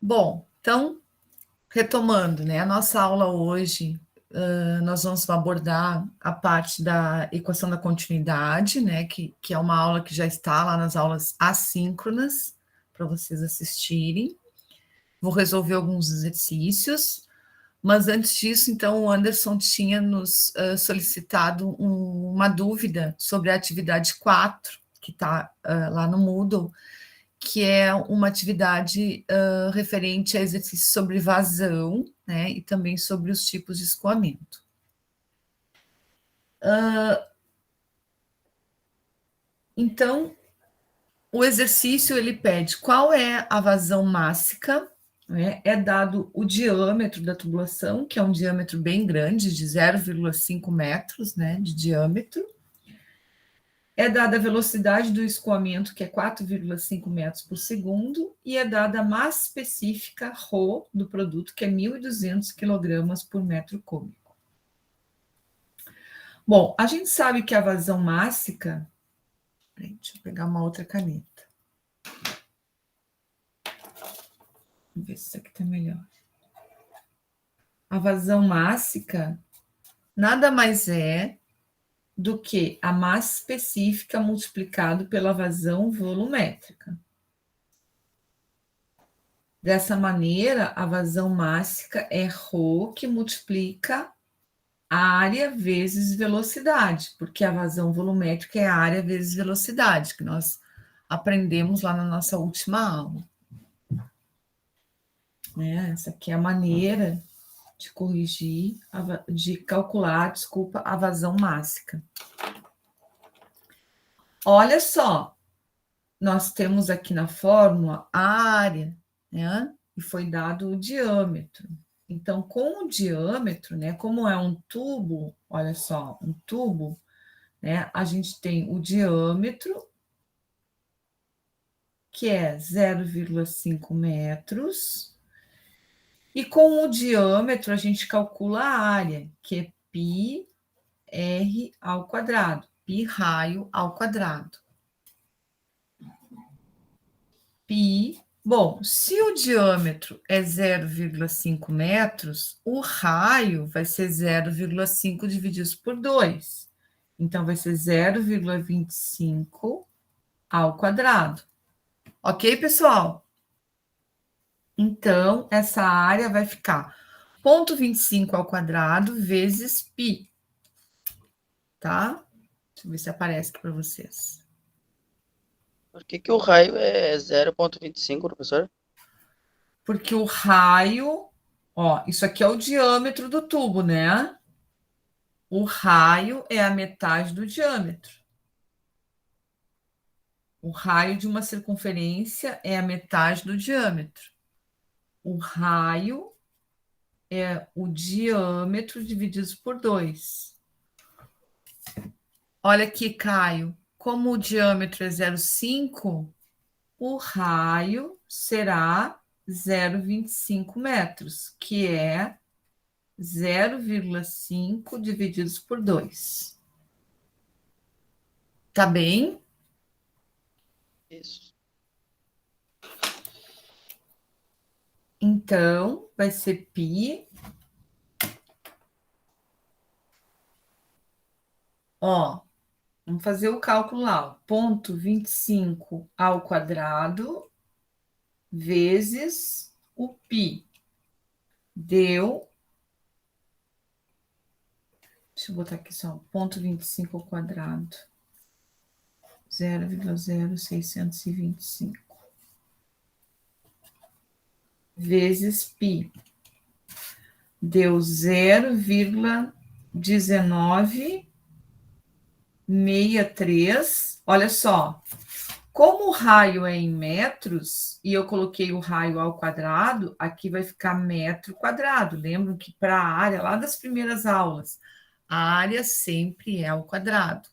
Bom, então, retomando, né, a nossa aula hoje, nós vamos abordar a parte da equação da continuidade, né, que é uma aula que já está lá nas aulas assíncronas, para vocês assistirem. Vou resolver alguns exercícios, mas antes disso, então, o Anderson tinha nos solicitado uma dúvida sobre a atividade 4, que está lá no Moodle, que é uma atividade referente a exercícios sobre vazão, né, e também sobre os tipos de escoamento. Então, o exercício ele pede qual é a vazão mássica, né, é dado o diâmetro da tubulação, que é um diâmetro bem grande, de 0,5 metros, né, de diâmetro. É dada a velocidade do escoamento, que é 4,5 metros por segundo, e é dada a massa específica ρ do produto, que é 1.200 quilogramas por metro cúbico. Bom, a gente sabe que a vazão mássica... Deixa eu pegar uma outra caneta. Vamos ver se isso aqui está melhor. A vazão mássica nada mais é do que a massa específica multiplicado pela vazão volumétrica. Dessa maneira, a vazão mássica é ρ que multiplica área vezes velocidade, porque a vazão volumétrica é área vezes velocidade, que nós aprendemos lá na nossa última aula. Né? Essa aqui é a maneira de corrigir, de calcular, desculpa, a vazão mássica. Olha só, nós temos aqui na fórmula a área, né? E foi dado o diâmetro. Então, com o diâmetro, né? Como é um tubo, olha só, um tubo, né? A gente tem o diâmetro, que é 0,5 metros, e com o diâmetro a gente calcula a área, que é πr ao quadrado, π raio ao quadrado. Π, bom, se o diâmetro é 0,5 metros, o raio vai ser 0,5 dividido por 2. Então, vai ser 0,25 ao quadrado. Ok, pessoal? Então, essa área vai ficar 0,25 ao quadrado vezes π. Tá? Deixa eu ver se aparece aqui para vocês. Por que o raio é 0,25, professor? Porque o raio, ó, isso aqui é o diâmetro do tubo, né? O raio é a metade do diâmetro. O raio de uma circunferência é a metade do diâmetro. O raio é o diâmetro dividido por 2. Olha aqui, Caio. Como o diâmetro é 0,5, o raio será 0,25 metros, que é 0,5 divididos por 2. Tá bem? Isso. Então, vai ser π. Ó, vamos fazer o cálculo lá. 0,25 ao quadrado vezes o π. Deu... Deixa eu botar aqui só. 0,25 ao quadrado. 0,0625. Vezes π. Deu 0,1963. Olha só. Como o raio é em metros, e eu coloquei o raio ao quadrado, aqui vai ficar metro quadrado. Lembram que para a área, lá das primeiras aulas, a área sempre é ao quadrado.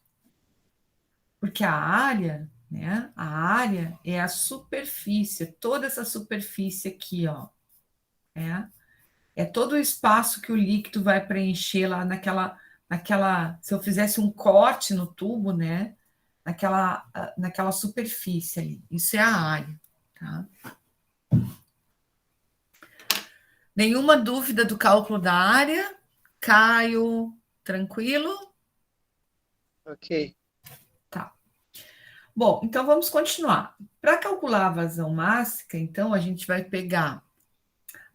Porque a área, né? A área é a superfície, toda essa superfície aqui, ó. É todo o espaço que o líquido vai preencher lá naquela. Se eu fizesse um corte no tubo, né? Naquela superfície ali. Isso é a área, tá? Nenhuma dúvida do cálculo da área? Caio, tranquilo? Ok. Tá. Bom, então vamos continuar. Para calcular a vazão mássica, então, a gente vai pegar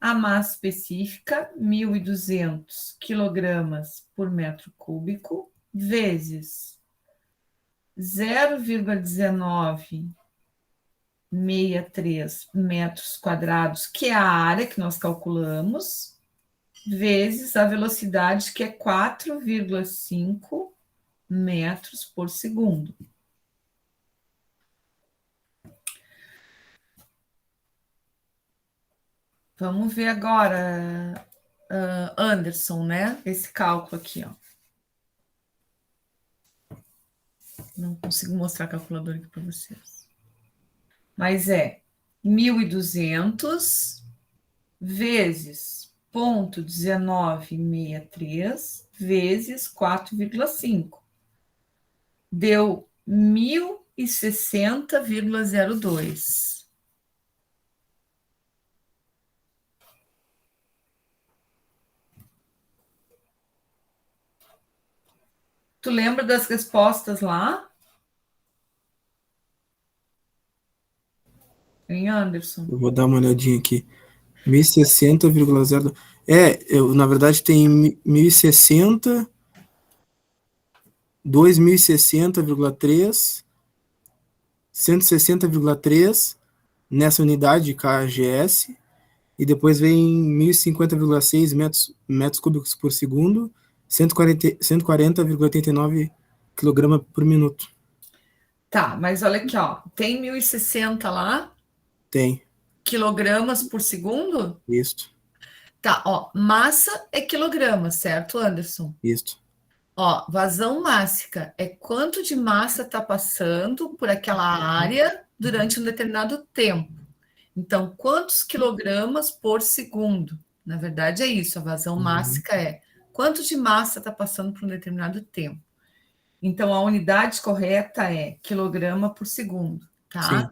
a massa específica, 1.200 quilogramas por metro cúbico, vezes 0,1963 metros quadrados, que é a área que nós calculamos, vezes a velocidade, que é 4,5 metros por segundo. Vamos ver agora, Anderson, né? Esse cálculo aqui, ó. Não consigo mostrar a calculadora aqui para vocês. Mas é 1.200 vezes 0,1963 vezes 4,5. Deu 1.060,02. Tu lembra das respostas lá? Em Anderson? Eu vou dar uma olhadinha aqui. 1060,02. Na verdade tem 1060, 2060,3, 160,3 nessa unidade de kgs, e depois vem 1050,6 metros cúbicos por segundo, 140,89 kg por minuto. Tá, mas olha aqui, ó. Tem 1.060 lá? Tem. Quilogramas por segundo? Isto. Tá, ó. Massa é quilograma, certo, Anderson? Isto. Ó, vazão mássica é quanto de massa está passando por aquela área durante um determinado tempo. Então, quantos quilogramas por segundo? Na verdade, é isso. A vazão mássica é quanto de massa está passando por um determinado tempo. Então, a unidade correta é quilograma por segundo, tá? Sim.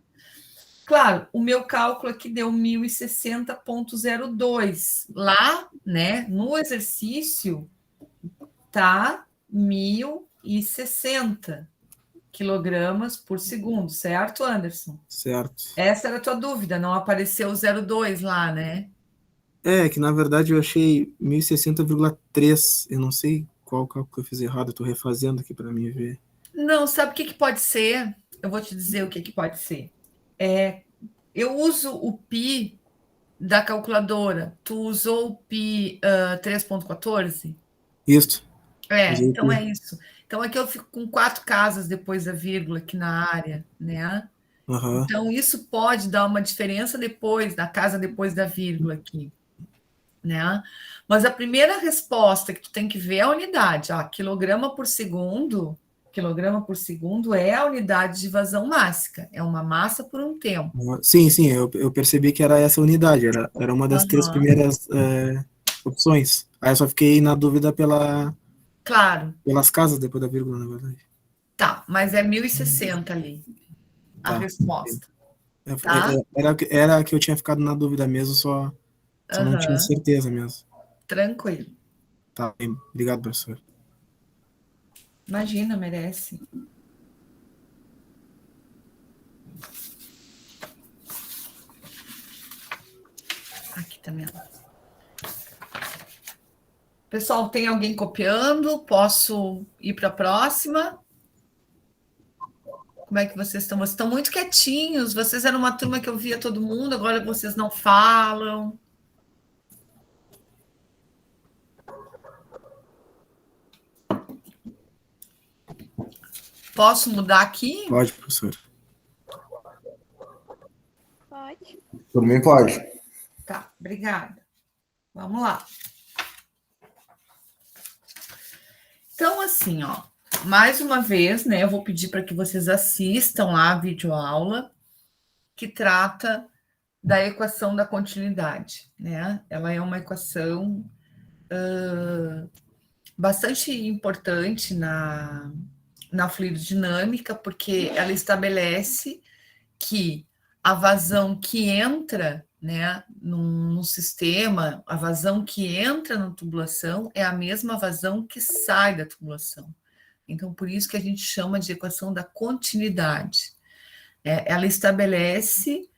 Claro, o meu cálculo aqui deu 1060,02. Lá, né, no exercício, tá 1.060 quilogramas por segundo, certo, Anderson? Certo. Essa era a tua dúvida, não apareceu o 0,2 lá, né? Que na verdade eu achei 1060,3. Eu não sei qual cálculo que eu fiz errado, eu tô refazendo aqui para mim ver. Não, sabe o que pode ser? Eu vou te dizer o que pode ser. Eu uso o pi da calculadora. Tu usou o pi 3,14? Isso. Então é isso. Então aqui eu fico com 4 casas depois da vírgula aqui na área, né? Uhum. Então isso pode dar uma diferença depois, da casa depois da vírgula aqui, né? Mas a primeira resposta que tu tem que ver é a unidade, ó, quilograma por segundo é a unidade de vazão mássica, é uma massa por um tempo. Sim, eu percebi que era essa unidade, era uma das 3 primeiras opções. Aí eu só fiquei na dúvida Claro. pelas casas depois da vírgula, na verdade. Tá, mas é 1.060 ali, a resposta. Tá? Era a que eu tinha ficado na dúvida mesmo, só não tinha certeza mesmo. Tranquilo. Tá bem, obrigado, professor. Imagina, merece. Aqui também. Pessoal, tem alguém copiando? Posso ir para a próxima? Como é que vocês estão? Vocês estão muito quietinhos. Vocês eram uma turma que eu via todo mundo, agora vocês não falam. Posso mudar aqui? Pode, professor. Pode. Por mim, pode. Tá, obrigada. Vamos lá. Então, assim, ó, mais uma vez, né, eu vou pedir para que vocês assistam lá a videoaula que trata da equação da continuidade, né? Ela é uma equação bastante importante na fluidodinâmica, porque ela estabelece que a vazão que entra né, num sistema, a vazão que entra na tubulação é a mesma vazão que sai da tubulação. Então, por isso que a gente chama de equação da continuidade. Ela estabelece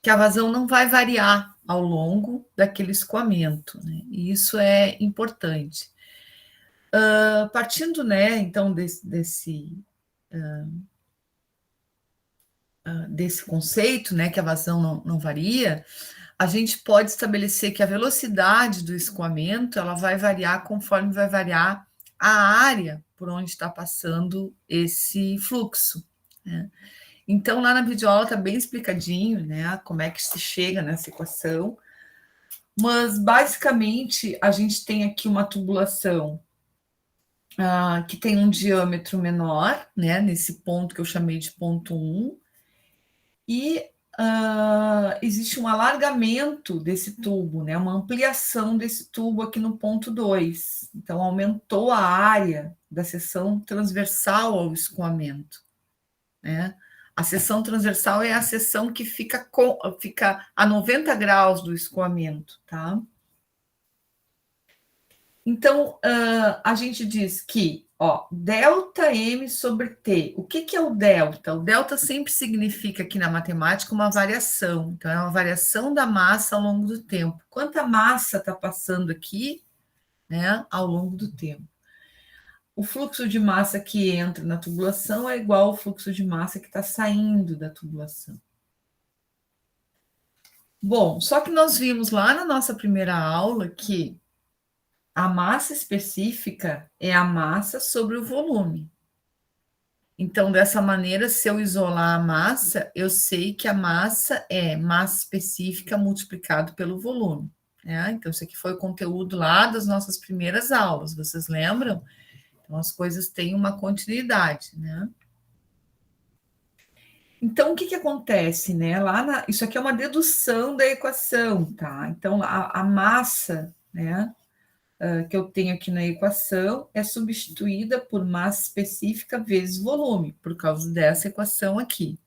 que a vazão não vai variar ao longo daquele escoamento, né? E isso é importante. Partindo, né, então, desse conceito, né, que a vazão não varia, a gente pode estabelecer que a velocidade do escoamento ela vai variar conforme vai variar a área por onde está passando esse fluxo, né? Então, lá na videoaula está bem explicadinho, né, como é que se chega nessa equação, mas, basicamente, a gente tem aqui uma tubulação que tem um diâmetro menor, né, nesse ponto que eu chamei de ponto 1, e existe um alargamento desse tubo, né, uma ampliação desse tubo aqui no ponto 2. Então, aumentou a área da seção transversal ao escoamento, né? A seção transversal é a seção que fica a 90 graus do escoamento, tá? Então, a gente diz que, delta M sobre T. O que é o delta? O delta sempre significa aqui na matemática uma variação. Então, é uma variação da massa ao longo do tempo. Quanta massa está passando aqui, né, ao longo do tempo? O fluxo de massa que entra na tubulação é igual ao fluxo de massa que está saindo da tubulação. Bom, só que nós vimos lá na nossa primeira aula que a massa específica é a massa sobre o volume. Então, dessa maneira, se eu isolar a massa, eu sei que a massa é massa específica multiplicado pelo volume, né? Então, isso aqui foi o conteúdo lá das nossas primeiras aulas, vocês lembram? Então, as coisas têm uma continuidade, né? Então, o que acontece, né? Isso aqui é uma dedução da equação, tá? Então, a massa, né, que eu tenho aqui na equação é substituída por massa específica vezes volume, por causa dessa equação aqui.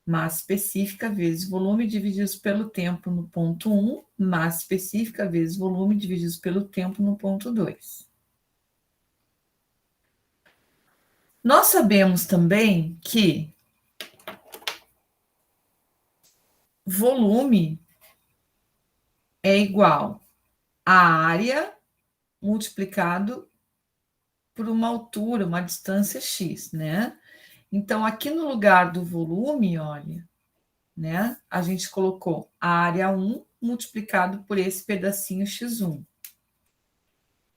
Massa específica vezes volume divididos pelo tempo no ponto 1, massa específica vezes volume divididos pelo tempo no ponto 2. Nós sabemos também que volume é igual a área multiplicado por uma altura, uma distância x, né? Então, aqui no lugar do volume, olha, né? A gente colocou a área 1 multiplicado por esse pedacinho x1.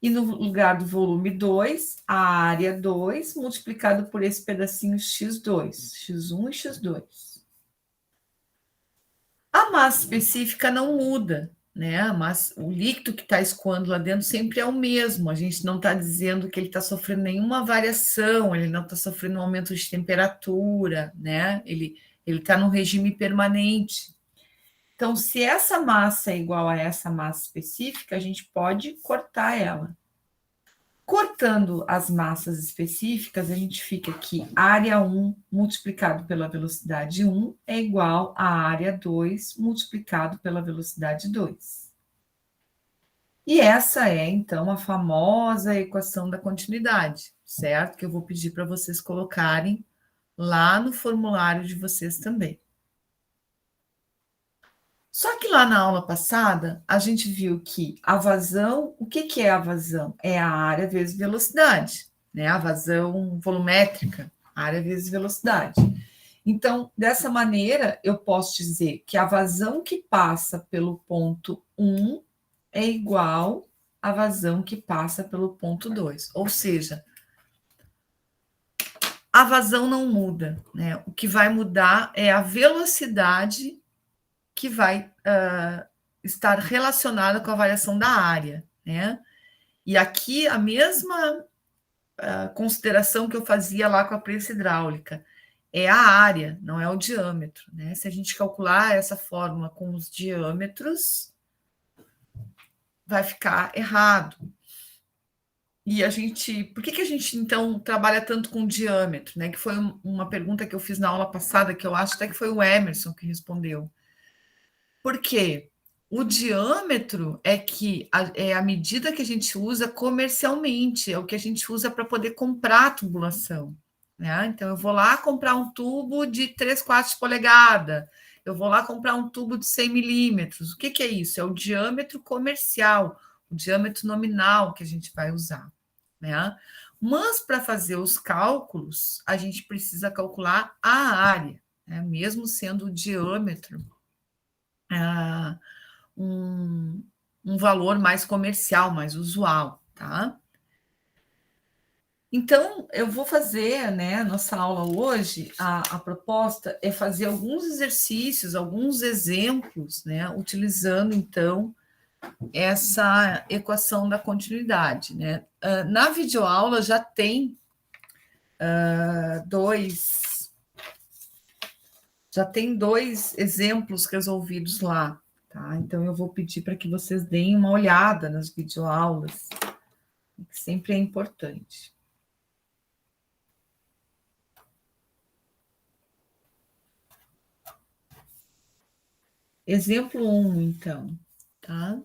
E no lugar do volume 2, a área 2 multiplicado por esse pedacinho x2, x1 e x2. A massa específica não muda, né? O líquido que está escoando lá dentro sempre é o mesmo. A gente não está dizendo que ele está sofrendo nenhuma variação, ele não está sofrendo um aumento de temperatura, né? Ele está num regime permanente. Então, se essa massa é igual a essa massa específica, a gente pode cortar ela. Cortando as massas específicas, a gente fica que área 1 multiplicado pela velocidade 1 é igual a área 2 multiplicado pela velocidade 2. E essa é, então, a famosa equação da continuidade, certo? Que eu vou pedir para vocês colocarem lá no formulário de vocês também. Só que lá na aula passada, a gente viu que a vazão, o que é a vazão? É a área vezes velocidade, né? A vazão volumétrica, área vezes velocidade. Então, dessa maneira, eu posso dizer que a vazão que passa pelo ponto 1 é igual à vazão que passa pelo ponto 2. Ou seja, a vazão não muda, né? O que vai mudar é a velocidade que vai estar relacionada com a variação da área, né? E aqui a mesma consideração que eu fazia lá com a prensa hidráulica, é a área, não é o diâmetro, né? Se a gente calcular essa fórmula com os diâmetros, vai ficar errado. E por que a gente, então, trabalha tanto com diâmetro, né? Que foi uma pergunta que eu fiz na aula passada, que eu acho até que foi o Emerson que respondeu. Por quê? O diâmetro é a medida que a gente usa comercialmente, é o que a gente usa para poder comprar a tubulação. Né? Então, eu vou lá comprar um tubo de 3/4 polegada, eu vou lá comprar um tubo de 100 milímetros. O que é isso? É o diâmetro comercial, o diâmetro nominal que a gente vai usar. Né? Mas, para fazer os cálculos, a gente precisa calcular a área, né? Mesmo sendo o diâmetro um, um valor mais comercial, mais usual, tá? Então, eu vou fazer, né, nossa aula hoje, a proposta é fazer alguns exercícios, alguns exemplos, né, utilizando, então, essa equação da continuidade, né? Na videoaula já tem dois exemplos resolvidos lá, tá? Então, eu vou pedir para que vocês deem uma olhada nas videoaulas, que sempre é importante. Exemplo 1, então, tá?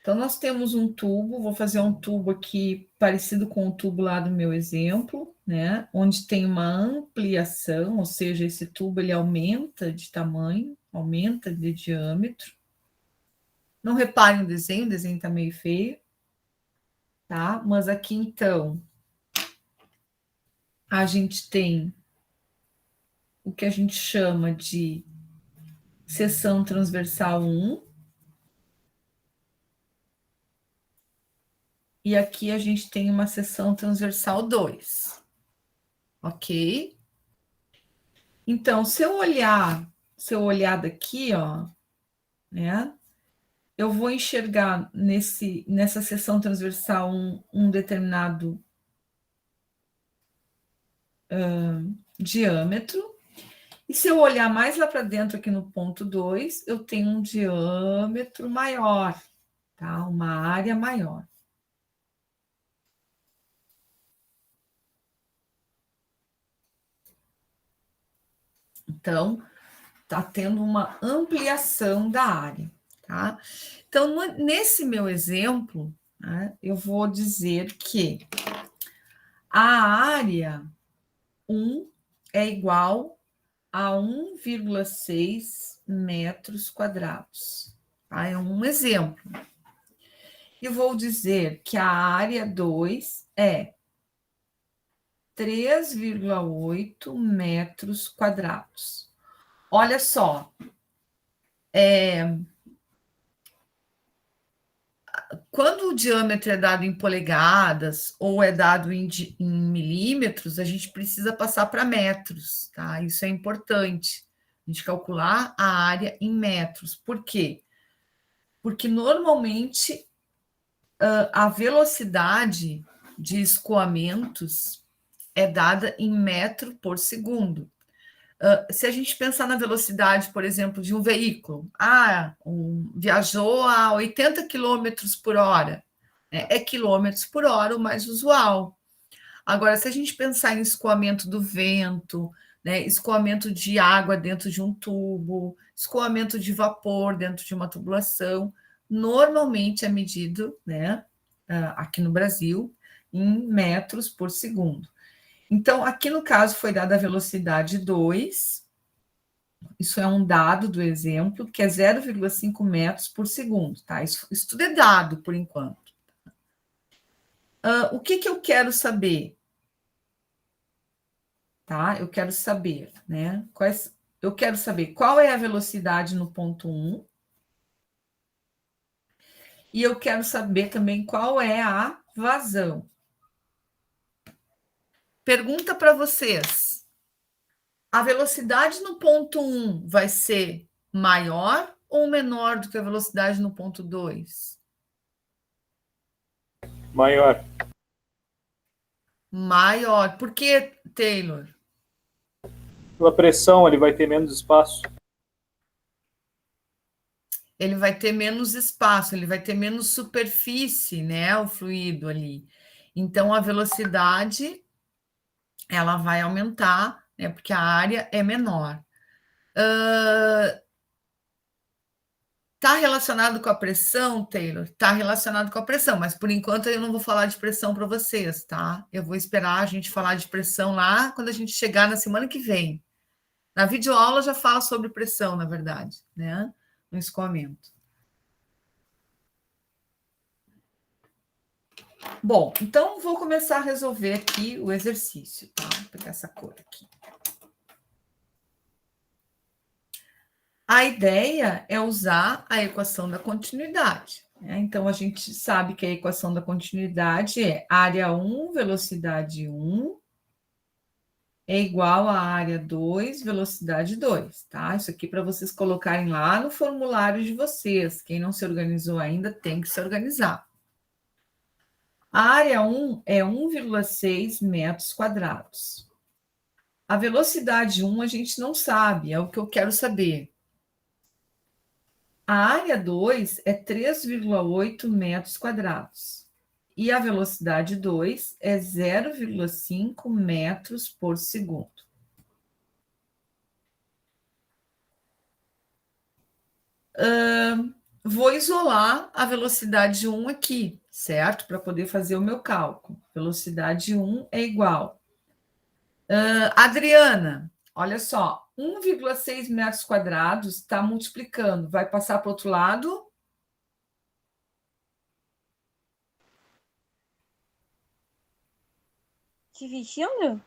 Então, nós temos um tubo, vou fazer um tubo aqui parecido com o tubo lá do meu exemplo, né? Onde tem uma ampliação, ou seja, esse tubo ele aumenta de tamanho, aumenta de diâmetro. Não reparem o desenho está meio feio, tá? Mas aqui, então, a gente tem o que a gente chama de seção transversal 1. E aqui a gente tem uma seção transversal 2. Ok? Então, se eu olhar daqui, ó, né? Eu vou enxergar nessa seção transversal um determinado diâmetro. E se eu olhar mais lá para dentro, aqui no ponto 2, eu tenho um diâmetro maior, tá? Uma área maior. Então, está tendo uma ampliação da área, tá? Então, nesse meu exemplo, né, eu vou dizer que a área 1 é igual a 1,6 metros quadrados. Tá? É um exemplo. E vou dizer que a área 2 é 3,8 metros quadrados. Olha só, quando o diâmetro é dado em polegadas ou é dado em milímetros, a gente precisa passar para metros, tá? Isso é importante. A gente calcular a área em metros. Por quê? Porque normalmente a velocidade de escoamentos é dada em metro por segundo. Se a gente pensar na velocidade, por exemplo, de um veículo, viajou a 80 quilômetros por hora, é quilômetros por hora o mais usual. Agora, se a gente pensar em escoamento do vento, né, escoamento de água dentro de um tubo, escoamento de vapor dentro de uma tubulação, normalmente é medido, né, aqui no Brasil, em metros por segundo. Então, aqui no caso foi dada a velocidade 2, isso é um dado do exemplo, que é 0,5 metros por segundo, tá? Isso tudo é dado por enquanto. O que eu quero saber? Tá? Eu quero saber, né? Eu quero saber qual é a velocidade no ponto 1. E eu quero saber também qual é a vazão. Pergunta para vocês. A velocidade no ponto 1 vai ser maior ou menor do que a velocidade no ponto 2? Maior. Maior. Por que, Taylor? Pela pressão, ele vai ter menos espaço. Ele vai ter menos espaço, ele vai ter menos superfície, né? O fluido ali. Então, a velocidade ela vai aumentar, né? Porque a área é menor. Está relacionado com a pressão, Taylor? Está relacionado com a pressão, mas por enquanto eu não vou falar de pressão para vocês, tá? Eu vou esperar a gente falar de pressão lá quando a gente chegar na semana que vem. Na videoaula já fala sobre pressão, na verdade, né? No escoamento. Bom, então vou começar a resolver aqui o exercício, tá? Vou pegar essa cor aqui. A ideia é usar a equação da continuidade, né? Então, a gente sabe que a equação da continuidade é área 1, velocidade 1, é igual a área 2, velocidade 2, tá? Isso aqui para vocês colocarem lá no formulário de vocês. Quem não se organizou ainda tem que se organizar. A área 1 é 1,6 metros quadrados. A velocidade 1 a gente não sabe, é o que eu quero saber. A área 2 é 3,8 metros quadrados. E a velocidade 2 é 0,5 metros por segundo. Vou isolar a velocidade 1 aqui, certo? Para poder fazer o meu cálculo. Velocidade 1 é igual. Adriana, olha só, 1,6 metros quadrados está multiplicando. Vai passar para o outro lado? Dividindo?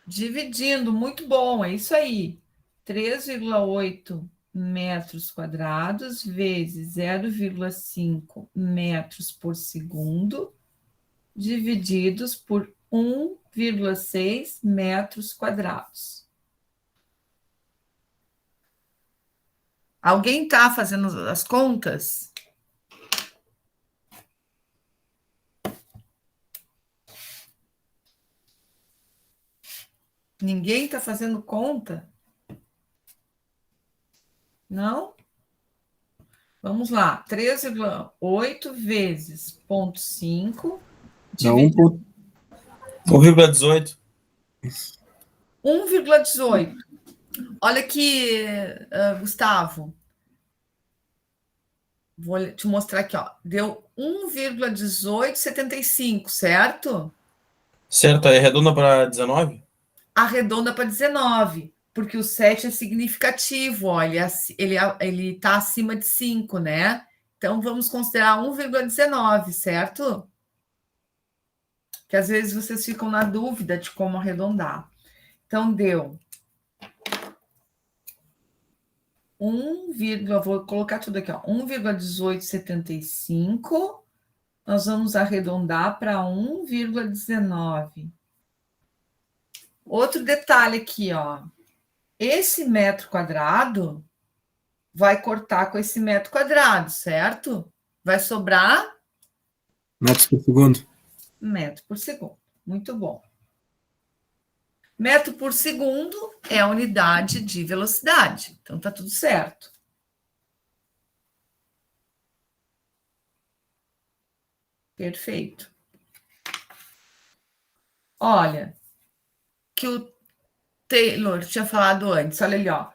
Dividindo, muito bom, é isso aí. 3,8 metros quadrados vezes 0,5 metros por segundo, divididos por 1,6 metros quadrados. Alguém está fazendo as contas? Ninguém está fazendo conta? Não? Vamos lá. 3,8 vezes 0,5 Dá dividido 1,18. 1,18. Olha aqui, Gustavo. Vou te mostrar aqui, ó. Deu 1,1875, certo? Certo, é redonda para 19? Arredonda para 19, porque o 7 é significativo, ó, ele está acima de 5, né? Então, vamos considerar 1,19, certo? Que às vezes vocês ficam na dúvida de como arredondar. Então, deu vou colocar tudo aqui, ó, 1,1875, nós vamos arredondar para 1,19. Outro detalhe aqui, ó, esse metro quadrado vai cortar com esse metro quadrado, certo? Vai sobrar metros por segundo. metro por segundo. Muito bom. Metro por segundo é a unidade de velocidade. Então, tá tudo certo. Perfeito. Olha, que o Taylor tinha falado antes. Olha ali, ó.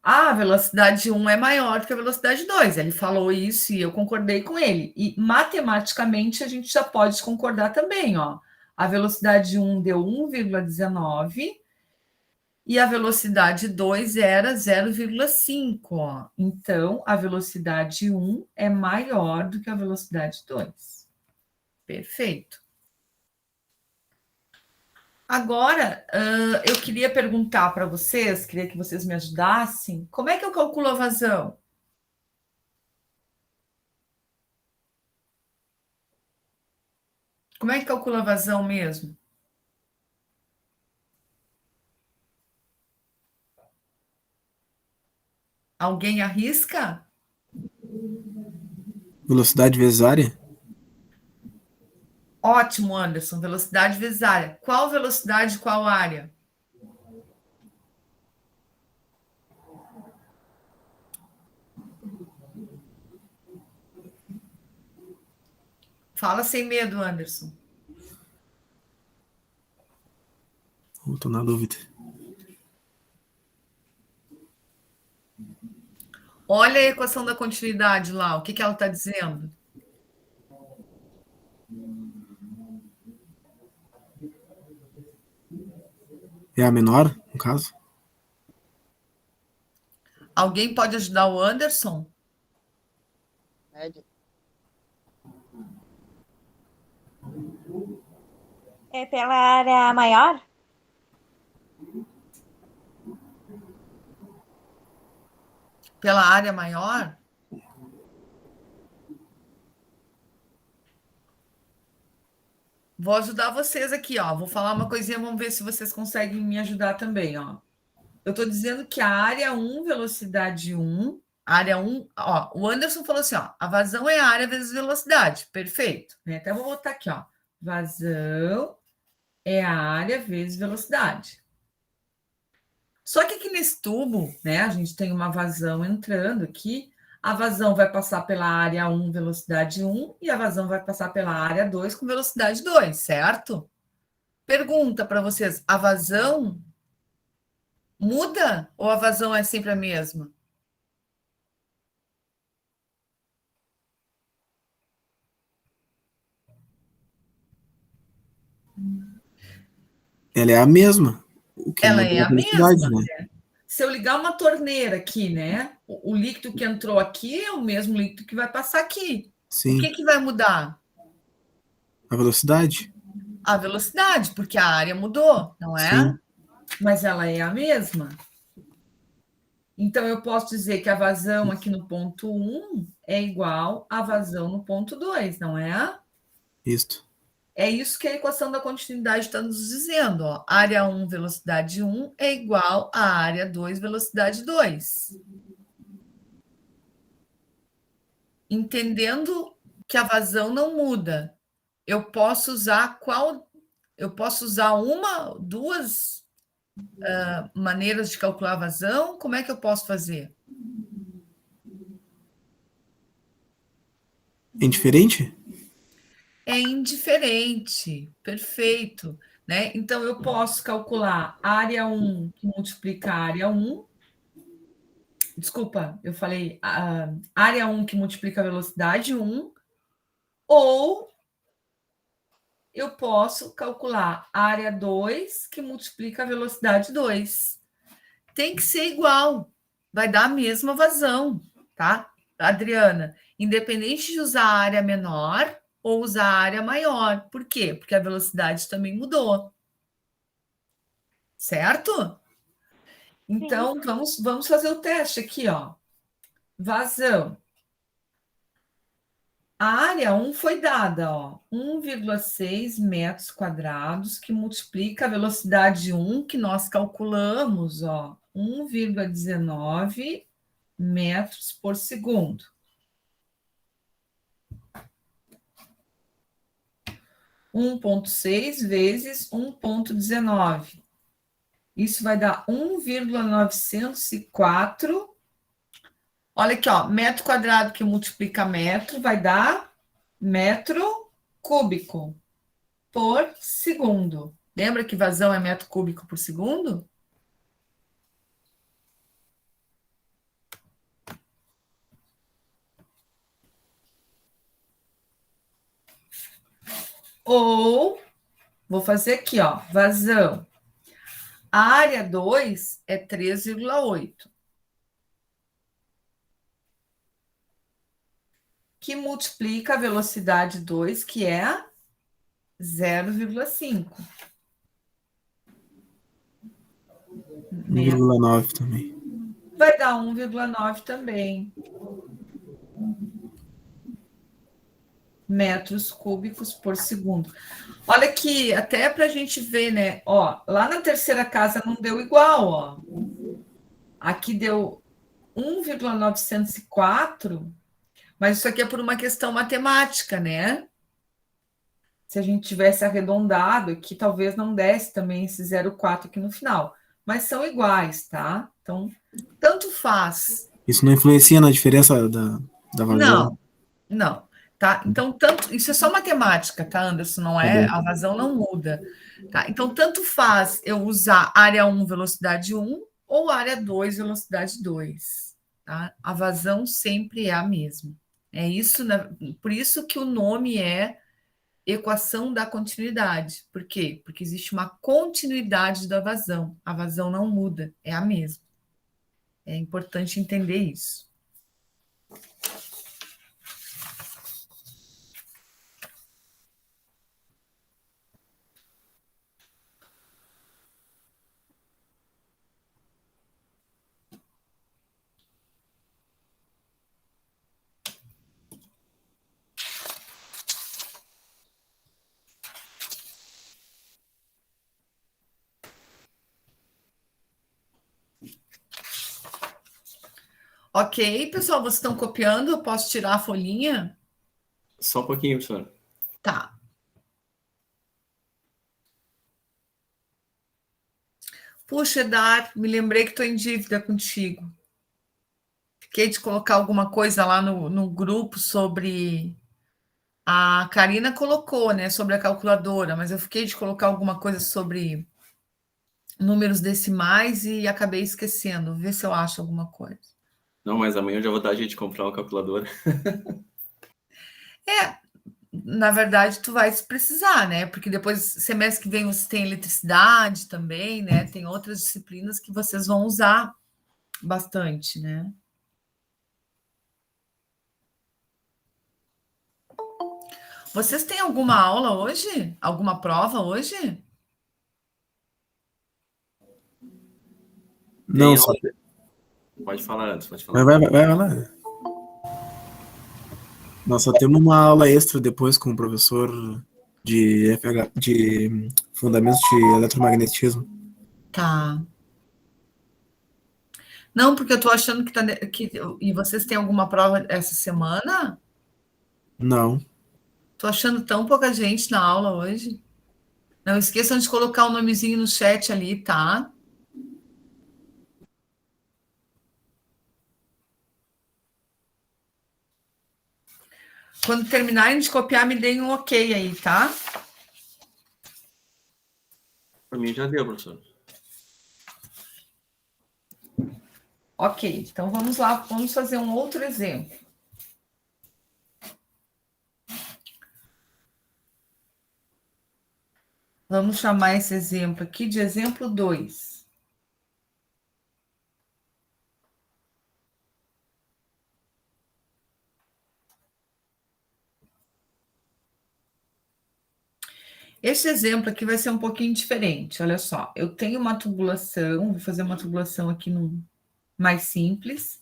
A velocidade 1 é maior que a velocidade 2. Ele falou isso e eu concordei com ele. E matematicamente a gente já pode concordar também, ó. A velocidade 1 deu 1,19 e a velocidade 2 era 0,5, ó. Então, a velocidade 1 é maior do que a velocidade 2. Perfeito. Agora, eu queria perguntar para vocês, queria que vocês me ajudassem, como é que eu calculo a vazão? Como é que calcula a vazão mesmo? Alguém arrisca? Velocidade vezes área? Ótimo, Anderson. Velocidade vezes área. Qual velocidade, qual área? Fala sem medo, Anderson. Estou na dúvida. Olha a equação da continuidade lá, o que ela está dizendo? É a menor, no caso? Alguém pode ajudar o Anderson? Média. É pela área maior? Pela área maior? Vou ajudar vocês aqui, ó. Vou falar uma coisinha, vamos ver se vocês conseguem me ajudar também, ó. Eu estou dizendo que a área 1, velocidade 1, área 1, ó, o Anderson falou assim, ó, a vazão é a área vezes velocidade. Perfeito. Né? Até vou botar aqui, ó. Vazão é a área vezes velocidade. Só que aqui nesse tubo, né, a gente tem uma vazão entrando aqui, a vazão vai passar pela área 1, velocidade 1, e a vazão vai passar pela área 2 com velocidade 2, certo? Pergunta para vocês, a vazão muda ou a vazão é sempre a mesma? Ela é a mesma. O que Ela muda é é a a velocidade, mesma. né? Se eu ligar uma torneira aqui, né? O líquido que entrou aqui é o mesmo líquido que vai passar aqui. Sim. O que vai mudar? A velocidade? A velocidade, porque a área mudou, não é? Sim. Mas ela é a mesma. Então, eu posso dizer que a vazão aqui no ponto 1 é igual à vazão no ponto 2, não é? Isto. É isso que a equação da continuidade está nos dizendo. Ó. Área 1, velocidade 1 é igual à área 2, velocidade 2. Entendendo que a vazão não muda, eu posso usar qual? Eu posso usar uma, duas maneiras de calcular a vazão? Como é que eu posso fazer? É indiferente? É indiferente, perfeito. Né? Então, eu posso calcular área 1 que multiplica a área 1. Desculpa, eu falei área 1 que multiplica a velocidade 1. Ou eu posso calcular área 2 que multiplica a velocidade 2. Tem que ser igual, vai dar a mesma vazão, tá, Adriana? Independente de usar a área menor ou usar a área maior. Por quê? Porque a velocidade também mudou. Certo? Então, vamos fazer o teste aqui, ó. Vazão. A área 1 foi dada, ó, 1,6 metros quadrados, que multiplica a velocidade 1, que nós calculamos, ó, 1,19 metros por segundo. 1,6 vezes 1,19. Isso vai dar 1,904. Olha aqui, ó, metro quadrado que multiplica metro vai dar metro cúbico por segundo. Lembra que vazão é metro cúbico por segundo? Ou, vou fazer aqui, ó, vazão. A área 2 é 3,8. Que multiplica a velocidade 2, que é 0,5. 1,9 também. Vai dar 1,9 também. Metros cúbicos por segundo. Olha aqui, até para a gente ver, né? Ó, lá na terceira casa não deu igual, ó. Aqui deu 1,904, mas isso aqui é por uma questão matemática, né? Se a gente tivesse arredondado aqui, talvez não desse também esse 0,4 aqui no final. Mas são iguais, tá? Então, tanto faz. Isso não influencia na diferença da vazão? Não. Tá? Então, isso é só matemática, tá, Anderson? Não é, a vazão não muda. Tá? Então, tanto faz eu usar área 1, velocidade 1, ou área 2, velocidade 2. tá? A vazão sempre é a mesma. É isso, por isso que o nome é equação da continuidade. Por quê? Porque existe uma continuidade da vazão. A vazão não muda, é a mesma. É importante entender isso. Ok, pessoal, vocês estão copiando? Eu posso tirar a folhinha? Só um pouquinho, professor. Tá. Puxa, Edar, me lembrei que estou em dívida contigo. Fiquei de colocar alguma coisa lá no grupo sobre... A Karina colocou, né, sobre a calculadora, mas eu fiquei de colocar alguma coisa sobre números decimais e acabei esquecendo. Vê se eu acho alguma coisa. Não, mas amanhã eu já vou dar a gente comprar uma calculadora. Na verdade, tu vai precisar, né? Porque depois, semestre que vem, você tem eletricidade também, né? Tem outras disciplinas que vocês vão usar bastante, né? Vocês têm alguma aula hoje? Alguma prova hoje? Não, Tem só... aula? Pode falar antes, pode falar. Vai lá. Nós só temos uma aula extra depois com o professor de Fundamentos de Eletromagnetismo. Tá. Não, porque eu tô achando que... E vocês têm alguma prova essa semana? Não. Tô achando tão pouca gente na aula hoje. Não esqueçam de colocar o nomezinho no chat ali, tá? Quando terminarem de copiar, me deem um ok aí, tá? Para mim já deu, professor. Ok, então vamos lá, vamos fazer um outro exemplo. Vamos chamar esse exemplo aqui de exemplo 2. Esse exemplo aqui vai ser um pouquinho diferente. Olha só, eu tenho uma tubulação, vou fazer uma tubulação aqui mais simples.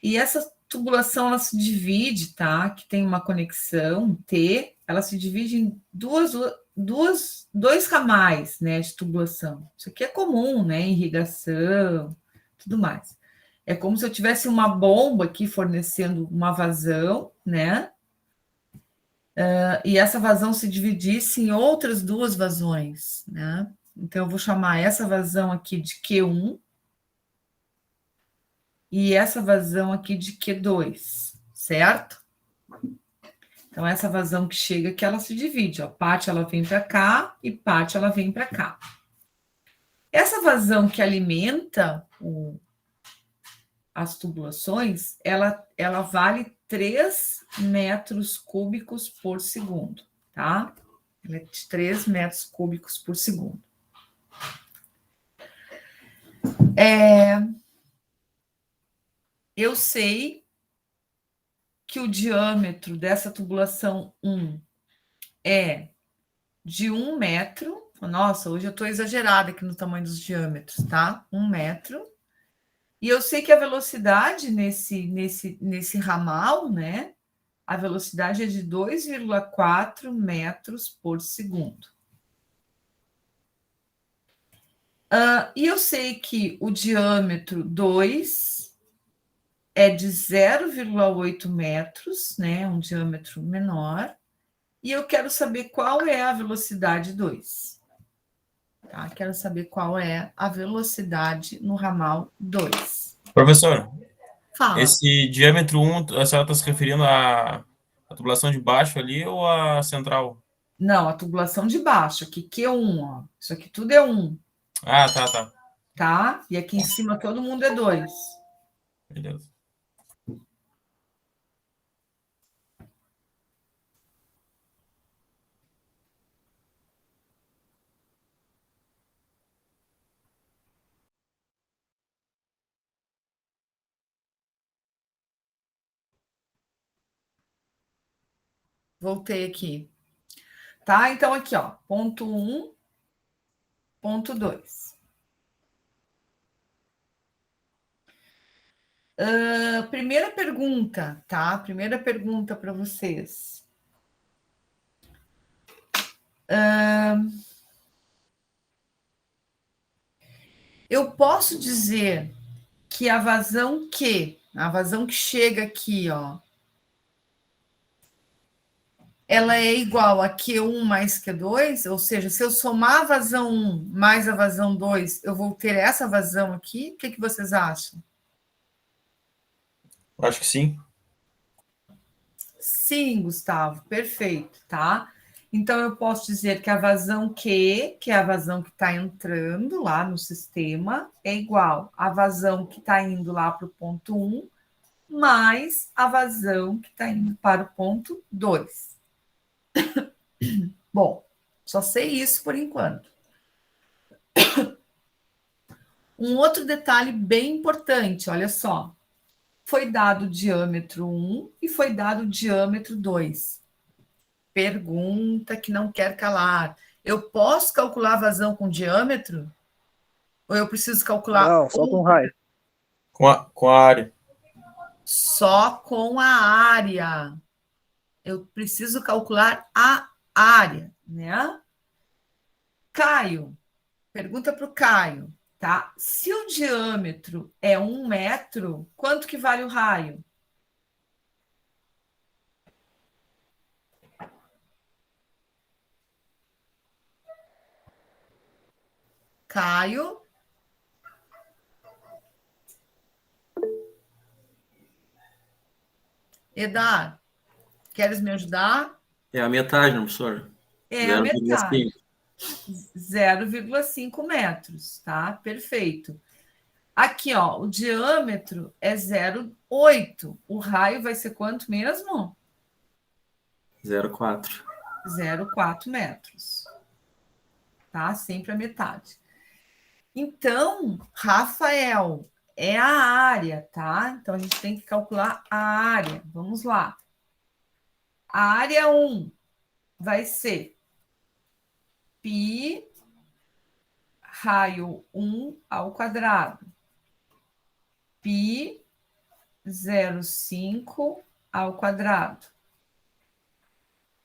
E essa tubulação, ela se divide, tá? Que tem uma conexão T, ela se divide em dois ramais, né, de tubulação. Isso aqui é comum, né, irrigação, tudo mais. É como se eu tivesse uma bomba aqui fornecendo uma vazão, né? E essa vazão se dividisse em outras duas vazões, né? Então, eu vou chamar essa vazão aqui de Q1 e essa vazão aqui de Q2, certo? Então, essa vazão que chega aqui, ela se divide, ó. Parte ela vem para cá e parte ela vem para cá. Essa vazão que alimenta as tubulações, ela vale 3 metros cúbicos por segundo, tá? Ela é de 3 metros cúbicos por segundo. Eu sei que o diâmetro dessa tubulação 1 é de 1 metro. Nossa, hoje eu estou exagerada aqui no tamanho dos diâmetros, tá? 1 metro. E eu sei que a velocidade nesse ramal, né? A velocidade é de 2,4 metros por segundo. E eu sei que o diâmetro 2 é de 0,8 metros, né? Um diâmetro menor. E eu quero saber qual é a velocidade 2. Tá? Quero saber qual é a velocidade no ramal 2. Professor, Fala. esse diâmetro 1, a senhora está se referindo à tubulação de baixo ali ou à central? Não, a tubulação de baixo, aqui Q1, ó. Isso aqui tudo é 1. Ah, tá. Tá? E aqui em cima todo mundo é 2. Beleza. Voltei aqui. Tá? Então, aqui, ó, ponto 1, ponto 2. Primeira pergunta, tá? Primeira pergunta para vocês. Eu posso dizer que a vazão que chega aqui, ó, ela é igual a Q1 mais Q2, ou seja, se eu somar a vazão 1 mais a vazão 2, eu vou ter essa vazão aqui? O que vocês acham? Acho que sim. Sim, Gustavo, perfeito, tá? Então, eu posso dizer que a vazão Q, que é a vazão que está entrando lá no sistema, é igual à vazão que está indo lá para o ponto 1, mais a vazão que está indo para o ponto 2. Bom, só sei isso por enquanto. Um outro detalhe bem importante, olha só. Foi dado o diâmetro 1 e foi dado o diâmetro 2. Pergunta que não quer calar. Eu posso calcular a vazão com diâmetro? Ou eu preciso calcular... Não, só com raio. Com a área. Só com a área. Eu preciso calcular a área, né? Caio, pergunta para o Caio, tá? Se o diâmetro é 1 metro, quanto que vale o raio? Caio? Edar, queres me ajudar? É a metade, não, professor? É a metade. 0,5. 0,5 metros, tá? Perfeito. Aqui, ó, o diâmetro é 0,8. O raio vai ser quanto mesmo? 0,4. 0,4 metros. Tá? Sempre a metade. Então, Rafael, é a área, tá? Então, a gente tem que calcular a área. Vamos lá. A área 1 vai ser π raio 1 ao quadrado. Π 0,5 ao quadrado.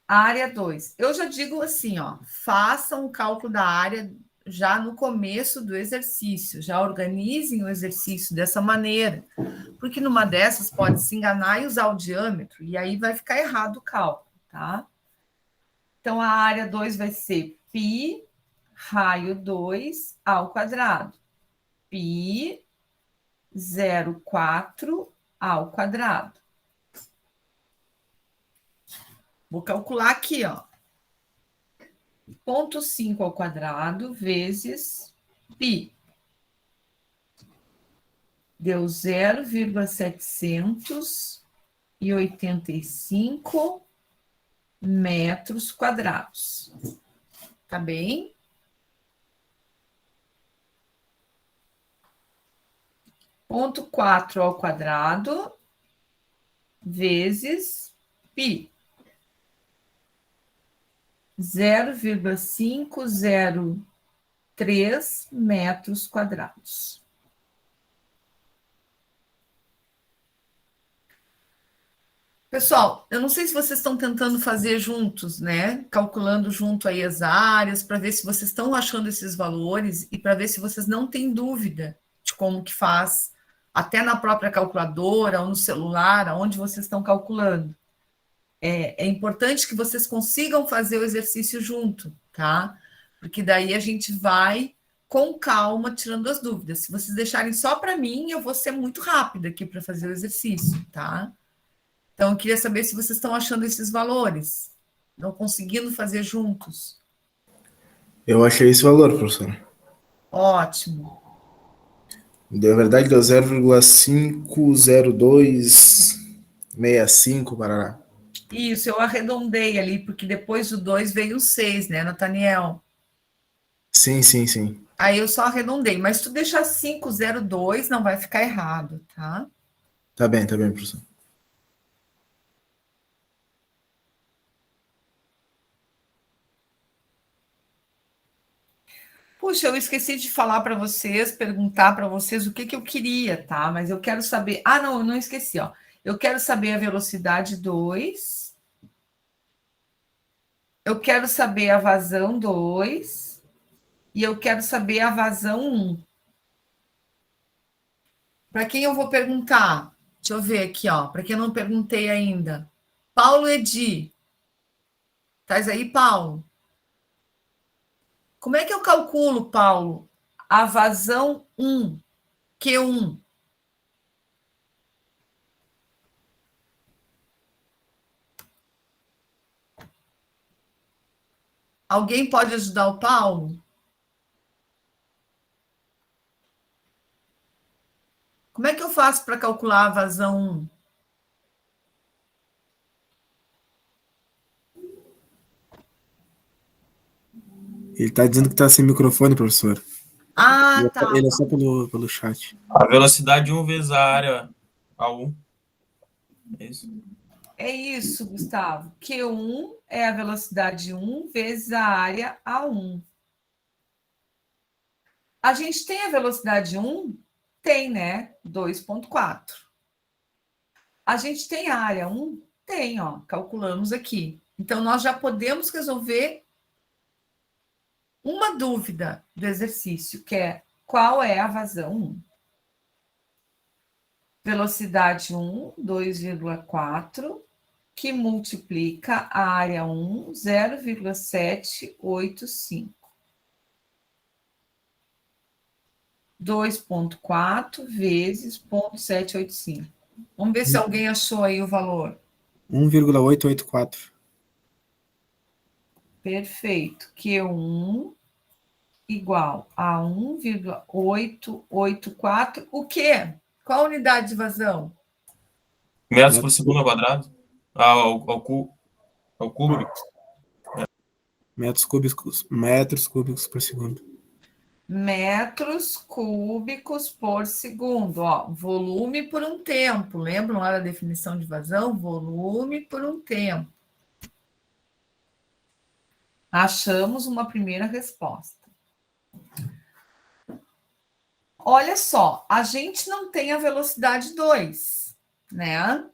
Área 2. Eu já digo assim, ó, façam o cálculo da área já no começo do exercício, já organizem o exercício dessa maneira, porque numa dessas pode se enganar e usar o diâmetro, e aí vai ficar errado o cálculo, tá? Então, a área 2 vai ser π raio 2 ao quadrado. Π 0,4 ao quadrado. Vou calcular aqui, ó. 0,5 ao quadrado vezes π. Deu 0,785 metros quadrados. Tá bem? Ponto 4 ao quadrado vezes π. 0,503 metros quadrados. Pessoal, eu não sei se vocês estão tentando fazer juntos, né? Calculando junto aí as áreas, para ver se vocês estão achando esses valores e para ver se vocês não têm dúvida de como que faz, até na própria calculadora ou no celular, aonde vocês estão calculando. É importante que vocês consigam fazer o exercício junto, tá? Porque daí a gente vai com calma tirando as dúvidas. Se vocês deixarem só para mim, eu vou ser muito rápida aqui para fazer o exercício, tá? Então, eu queria saber se vocês estão achando esses valores, estão conseguindo fazer juntos. Eu achei esse valor, professor. Ótimo. Deu, verdade, deu 0,50265, Parará. Isso, eu arredondei ali, porque depois do 2 veio o 6, né, Nathaniel? Sim, sim, sim. Aí eu só arredondei, mas se tu deixar 502, não vai ficar errado, tá? Tá bem, professor. Puxa, eu esqueci de falar para vocês, perguntar para vocês o que que eu queria, tá? Mas eu quero saber. Ah, não, eu não esqueci, ó. Eu quero saber a velocidade 2. Eu quero saber a vazão 2. E eu quero saber a vazão 1. Para quem eu vou perguntar? Deixa eu ver aqui, ó. Para quem eu não perguntei ainda. Paulo Edi. Estás aí, Paulo? Como é que eu calculo, Paulo, a vazão 1, Q1? Alguém pode ajudar o Paulo? Como é que eu faço para calcular a vazão 1? Ele tá dizendo que tá sem microfone, professor. Ah, tá. Ele é só pelo chat. A velocidade 1 vezes a área A1. É isso. É isso, Gustavo. Q1 é a velocidade 1 vezes a área A1. A gente tem a velocidade 1? Tem, né? 2,4. A gente tem a área 1? Tem, ó. Calculamos aqui. Então, nós já podemos resolver uma dúvida do exercício, que é qual é a vazão 1? Velocidade 1, 2,4, que multiplica a área 1, 0,785. 2,4 vezes 0,785. Vamos ver se alguém achou aí o valor. 1,884. Perfeito. Q1 igual a 1,884. O quê? Qual a unidade de vazão? Metros por segundo ao quadrado? Ao cúbico. Metros cúbicos por segundo. Metros cúbicos por segundo. Ó, volume por um tempo. Lembram lá da definição de vazão? Volume por um tempo. Achamos uma primeira resposta. Olha só, a gente não tem a velocidade 2, né?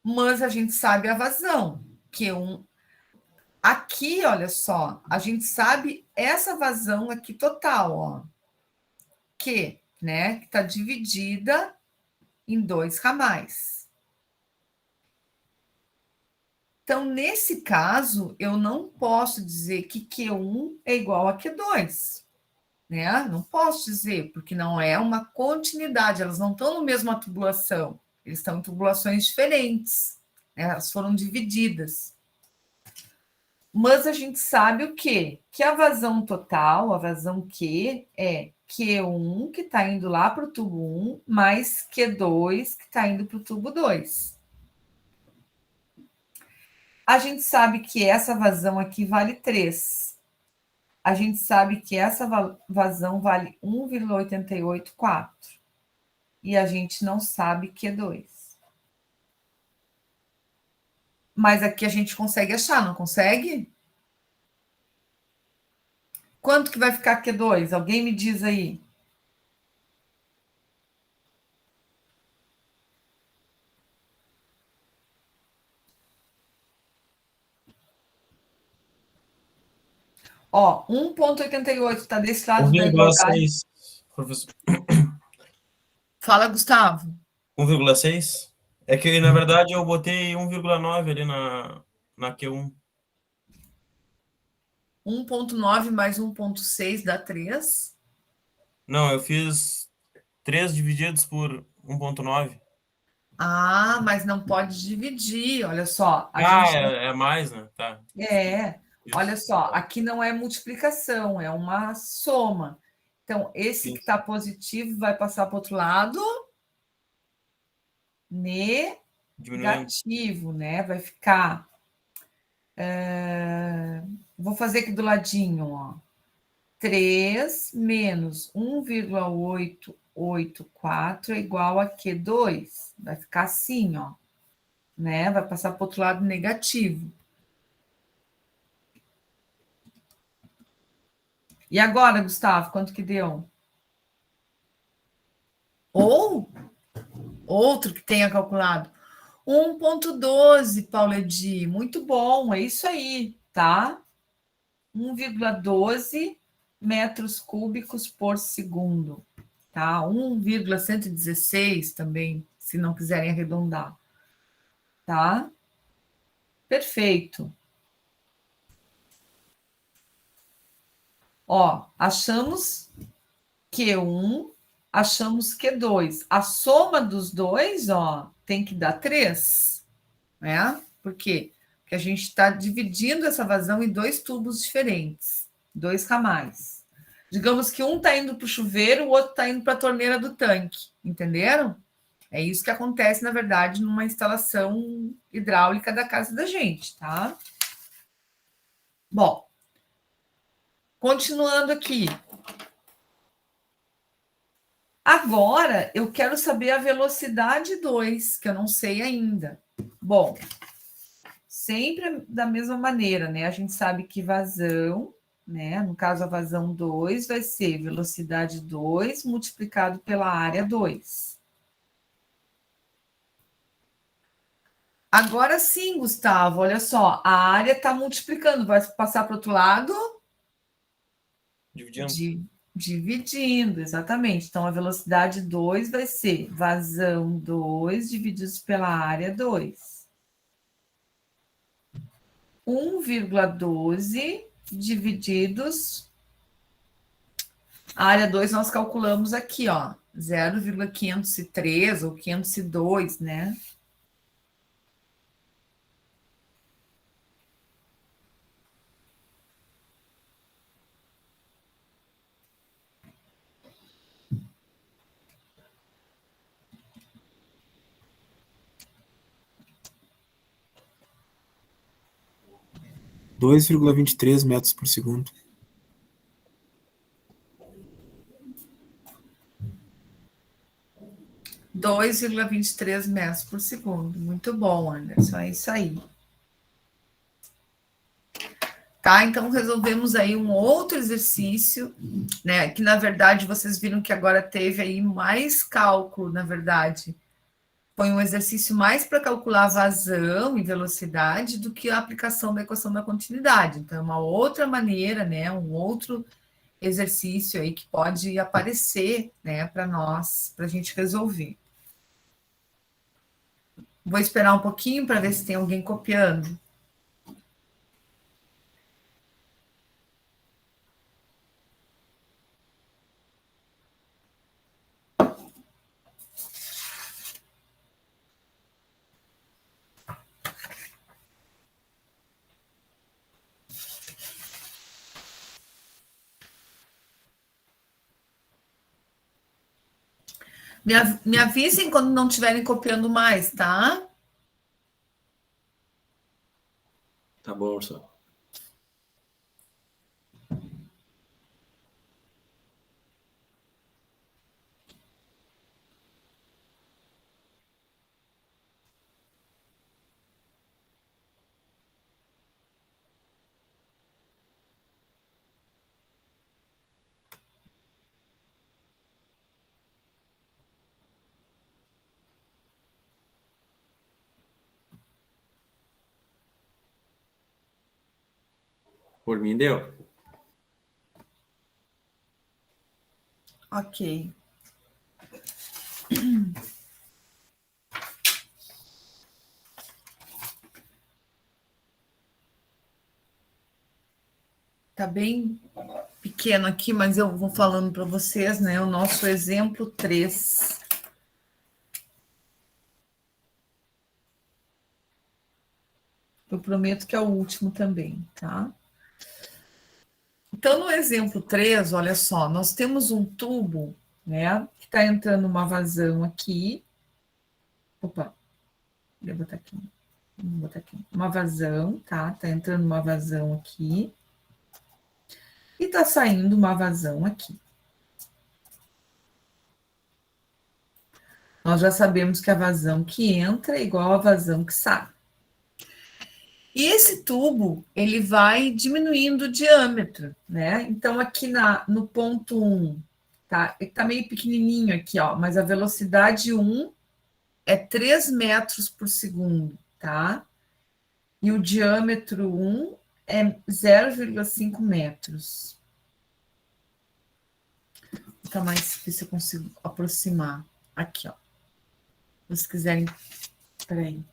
Mas a gente sabe a vazão, Q1. Aqui, olha só, a gente sabe essa vazão aqui total, ó. Que está dividida em 2 ramais. Então, nesse caso, eu não posso dizer que Q1 é igual a Q2, né? Não posso dizer, porque não é uma continuidade, elas não estão na mesma tubulação, eles estão em tubulações diferentes, né? Elas foram divididas. Mas a gente sabe o quê? Que a vazão total, a vazão Q, é Q1, que está indo lá para o tubo 1, mais Q2, que está indo para o tubo 2. A gente sabe que essa vazão aqui vale 3. A gente sabe que essa vazão vale 1,884. E a gente não sabe Q2. Mas aqui a gente consegue achar, não consegue? Quanto que vai ficar Q2? Alguém me diz aí. Ó, 1,88 está desse lado da igualdade. 1,6, professor. Fala, Gustavo. 1,6? É que, na verdade, eu botei 1,9 ali na Q1. 1,9 mais 1,6 dá 3. Não, eu fiz 3 divididos por 1,9. Ah, mas não pode dividir, olha só. É mais, né? Tá. É, Isso. olha só, aqui não é multiplicação, é uma soma. Então, esse Sim. que está positivo vai passar para o outro lado Diminuindo. negativo, né? Vai ficar... vou fazer aqui do ladinho, ó. 3 menos 1,884 é igual a Q2. Vai ficar assim, ó. Né? Vai passar para o outro lado negativo. E agora, Gustavo, quanto que deu? Ou outro que tenha calculado. 1,12, Paula Edi. Muito bom, é isso aí, tá? 1,12 metros cúbicos por segundo, tá? 1,116 também, se não quiserem arredondar, tá? Perfeito. Ó, achamos Q1, achamos Q2. A soma dos dois, ó, tem que dar 3, né? Por quê? Porque a gente está dividindo essa vazão em 2 tubos diferentes, 2 ramais. Digamos que um está indo para o chuveiro, o outro está indo para a torneira do tanque, entenderam? É isso que acontece, na verdade, numa instalação hidráulica da casa da gente, tá? Bom, continuando aqui. Agora, eu quero saber a velocidade 2, que eu não sei ainda. Bom, sempre da mesma maneira, né? A gente sabe que vazão, né? No caso, a vazão 2 vai ser velocidade 2 multiplicado pela área 2. Agora sim, Gustavo, olha só, a área está multiplicando, vai passar para o outro lado? Dividindo. Dividindo, exatamente. Então, a velocidade 2 vai ser vazão 2 divididos pela área 2. 1,12 divididos... A área 2 nós calculamos aqui, ó, 0,503 ou 502, né? R$ 2,23 metros por segundo. R$ 2,23 metros por segundo. Muito bom, Anderson. É isso aí. Tá? Então, resolvemos aí um outro exercício, né? Que, na verdade, vocês viram que agora teve aí mais cálculo, na verdade. Foi um exercício mais para calcular vazão e velocidade do que a aplicação da equação da continuidade. Então, é uma outra maneira, né? Um outro exercício aí que pode aparecer, né, para nós, para a gente resolver. Vou esperar um pouquinho para ver se tem alguém copiando. Me avisem quando não estiverem copiando mais, tá? Tá bom, professor. Por mim, deu. Ok. Tá bem pequeno aqui, mas eu vou falando para vocês, né? O nosso exemplo 3. Eu prometo que é o último também, tá? Então, no exemplo 3, olha só, nós temos um tubo, né, que está entrando uma vazão aqui. Opa, vou botar aqui. Vou botar aqui. Uma vazão, tá? Tá entrando uma vazão aqui. E tá saindo uma vazão aqui. Nós já sabemos que a vazão que entra é igual à vazão que sai. E esse tubo, ele vai diminuindo o diâmetro, né? Então, aqui no ponto 1, tá? Ele tá meio pequenininho aqui, ó, mas a velocidade 1 é 3 metros por segundo, tá? E o diâmetro 1 é 0,5 metros. Fica mais difícil eu consigo aproximar. Aqui, ó. Se vocês quiserem... Peraí.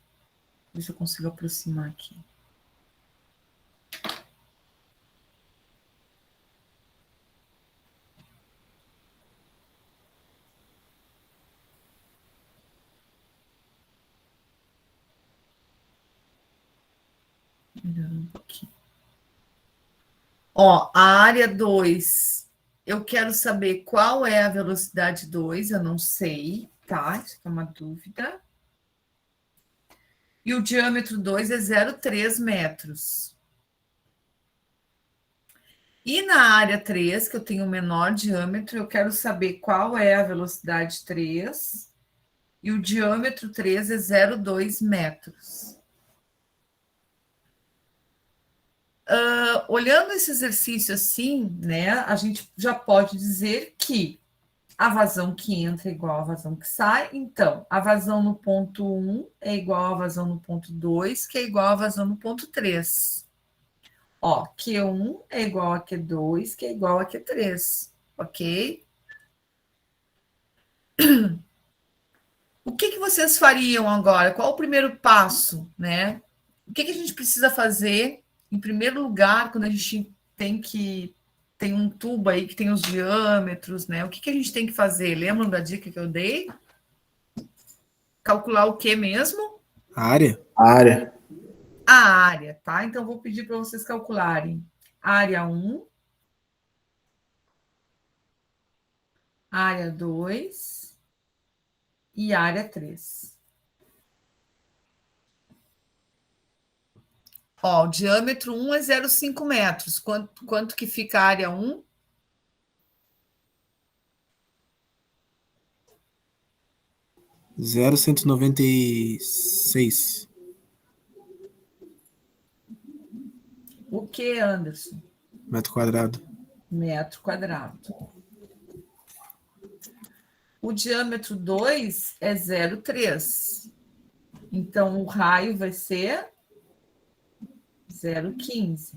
Ver se eu consigo aproximar aqui. Um pouquinho. Ó, a área 2, eu quero saber qual é a velocidade 2, eu não sei, tá? Isso é uma dúvida. E o diâmetro 2 é 0,3 metros. E na área 3, que eu tenho o menor diâmetro, eu quero saber qual é a velocidade 3. E o diâmetro 3 é 0,2 metros. Olhando esse exercício assim, né, a gente já pode dizer que a vazão que entra é igual à vazão que sai. Então, a vazão no ponto 1 é igual à vazão no ponto 2, que é igual à vazão no ponto 3. Ó, Q1 é igual a Q2, que é igual a Q3, ok? O que vocês fariam agora? Qual o primeiro passo, né? O que a gente precisa fazer, em primeiro lugar, quando a gente tem um tubo aí que tem os diâmetros, né? O que a gente tem que fazer? Lembram da dica que eu dei? Calcular o que mesmo? A área? A área. A área, tá? Então, vou pedir para vocês calcularem área 1, área 2 e área 3. Ó, o diâmetro 1 é 0,5 metros. Quanto que fica a área 1? Zero 196 O que, Anderson? metro quadrado. Metro quadrado. O diâmetro 2 é 0,3. Então, o raio vai ser 0,15.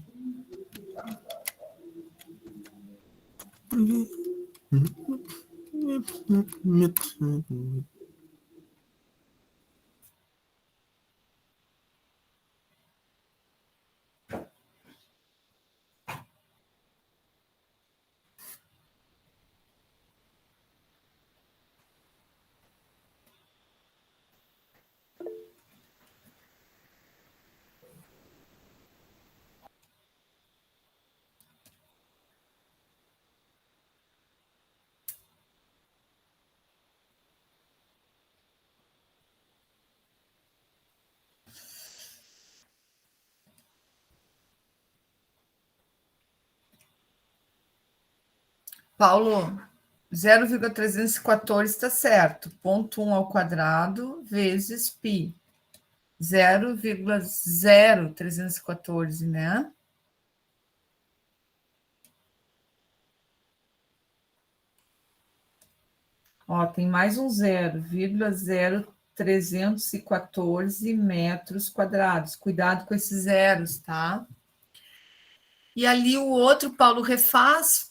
Paulo, 0,314 está certo. Ponto 1 ao quadrado vezes π. 0,0314, né? Ó, tem mais um 0,0314 metros quadrados. Cuidado com esses zeros, tá? E ali o outro, Paulo, refaz,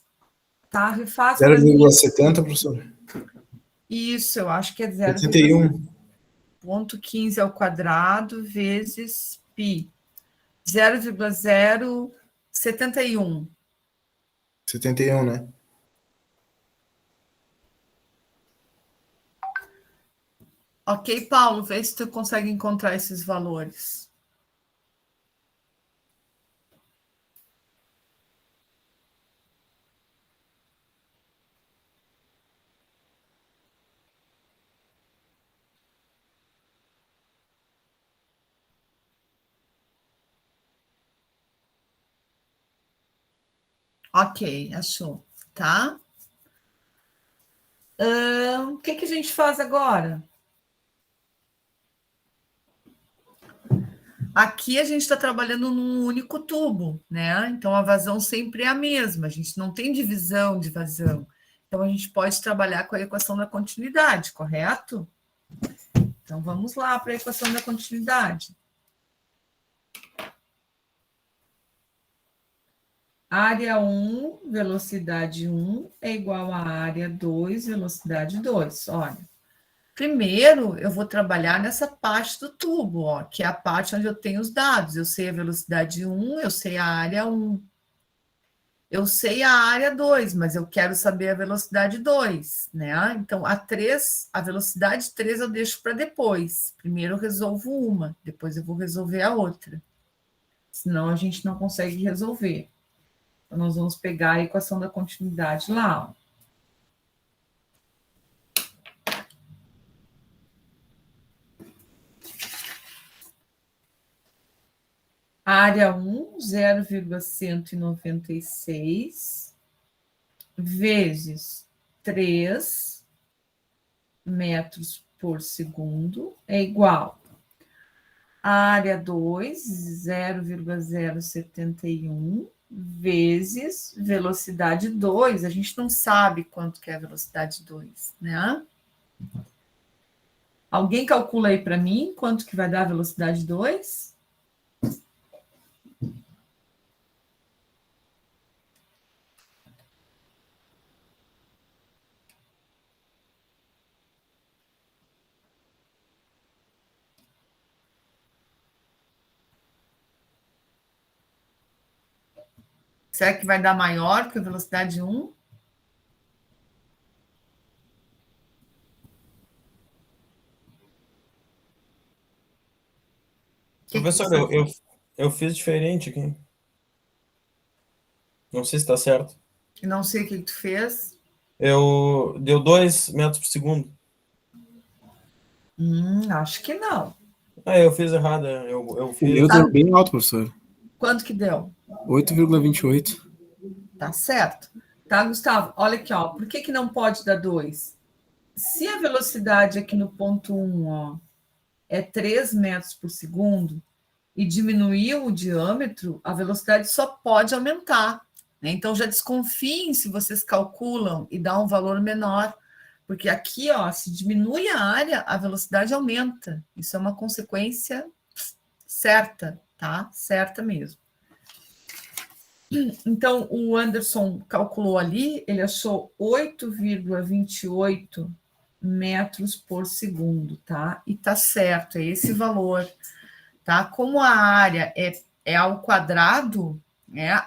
tá? Refaz para mim. 0,70, professor? Isso, eu acho que é 71. 0,15 ao quadrado vezes π. 0,071. 71, né? Ok, Paulo, vê se tu consegue encontrar esses valores. Ok, achou, tá? O que a gente faz agora? Aqui a gente está trabalhando num único tubo, né? Então a vazão sempre é a mesma, a gente não tem divisão de vazão. Então a gente pode trabalhar com a equação da continuidade, correto? Então vamos lá para a equação da continuidade. Área 1, velocidade 1 é igual a área 2, velocidade 2. Olha, primeiro eu vou trabalhar nessa parte do tubo, ó, que é a parte onde eu tenho os dados. Eu sei a velocidade 1, eu sei a área 1. Eu sei a área 2, mas eu quero saber a velocidade 2, né? Então, a velocidade 3 eu deixo para depois. Primeiro eu resolvo uma, depois eu vou resolver a outra. Senão a gente não consegue resolver. Então, nós vamos pegar a equação da continuidade lá, ó. Área 1, 0,196 vezes 3 metros por segundo é igual a área 2, 0,071 vezes velocidade 2. A gente não sabe quanto que é a velocidade 2, né? Alguém calcula aí para mim quanto que vai dar a velocidade 2? Será que vai dar maior que a velocidade 1? Professor, eu fiz diferente aqui. Não sei se está certo. Não sei o que tu fez. Deu 2 metros por segundo. Acho que não. Eu fiz errado. Eu O fiz. meu deu bem alto, professor. Quanto que deu? 8,28. Tá certo. Tá, Gustavo? Olha aqui, ó. Por que não pode dar 2? Se a velocidade aqui no ponto 1, ó, é 3 metros por segundo e diminuiu o diâmetro, a velocidade só pode aumentar, né? Então, já desconfiem se vocês calculam e dá um valor menor, porque aqui, ó, se diminui a área, a velocidade aumenta. Isso é uma consequência certa, tá? Certa mesmo. Então, o Anderson calculou ali, ele achou 8,28 metros por segundo, tá? E tá certo, é esse valor, tá? Como a área é ao quadrado, né?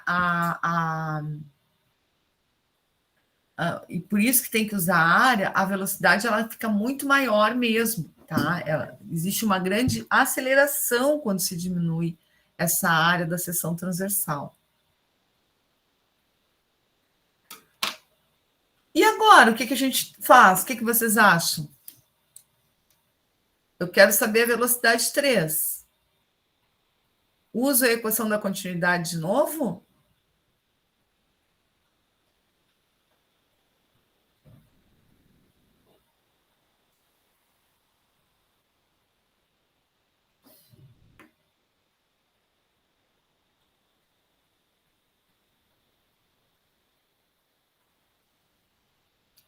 E por isso que tem que usar a área, a velocidade ela fica muito maior mesmo, tá? Existe uma grande aceleração quando se diminui essa área da seção transversal. E agora, o que a gente faz? O que vocês acham? Eu quero saber a velocidade 3. Uso a equação da continuidade de novo?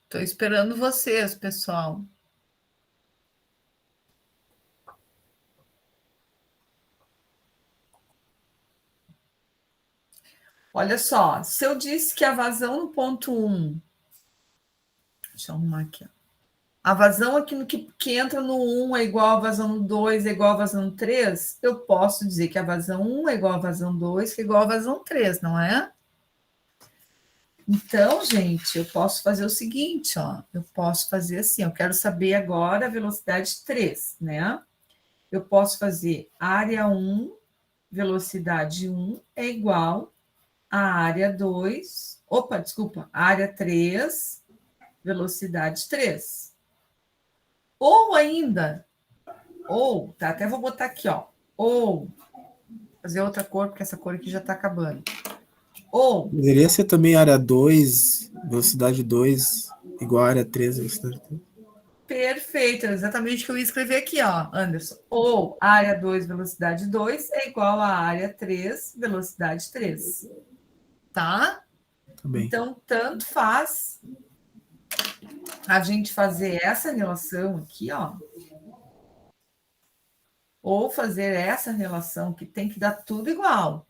Estou esperando vocês, pessoal. Olha só, se eu disse que a vazão no ponto 1... Deixa eu arrumar aqui. A vazão aqui no que entra no 1 é igual a vazão no 2, é igual a vazão no 3, eu posso dizer que a vazão 1 é igual a vazão 2, que é igual a vazão 3, não é? Então, gente, eu posso fazer o seguinte, ó. Eu posso fazer assim, eu quero saber agora a velocidade 3, né? Eu posso fazer área 1, velocidade 1 é igual a área 2... Opa, desculpa. Área 3, velocidade 3. Ou ainda... tá, até vou botar aqui, ó. Ou... fazer outra cor, porque essa cor aqui já está acabando. Ou, Poderia ser também área 2, velocidade 2, igual a área 3, velocidade 3. perfeito, exatamente o que eu ia escrever aqui, ó, Anderson. Ou área 2, velocidade 2 é igual a área 3, velocidade 3. Tá? Tá bem. Então, tanto faz a gente fazer essa relação aqui, ó, ou fazer essa relação que tem que dar tudo igual.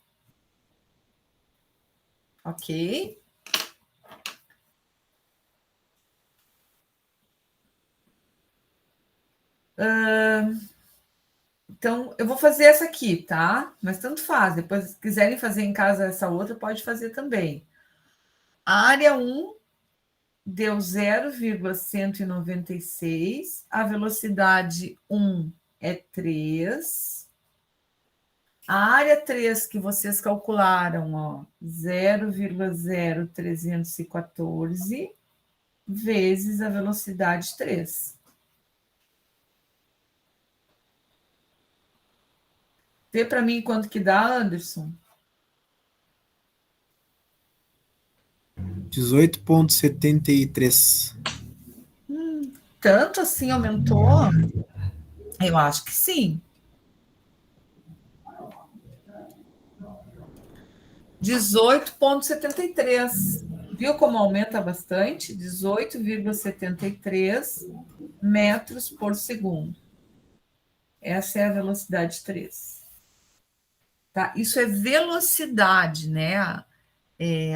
Ok? Então, eu vou fazer essa aqui, tá? Mas tanto faz. Depois, se quiserem fazer em casa essa outra, pode fazer também. A área 1 deu 0,196. A velocidade 1 é 3. A área 3 que vocês calcularam, ó, 0,0314 vezes a velocidade 3. Vê para mim quanto que dá, Anderson. 18,73. Tanto assim aumentou? Eu acho que sim. 18,73. Viu como aumenta bastante? 18,73 metros por segundo. Essa é a velocidade 3. Tá? Isso é velocidade, né? A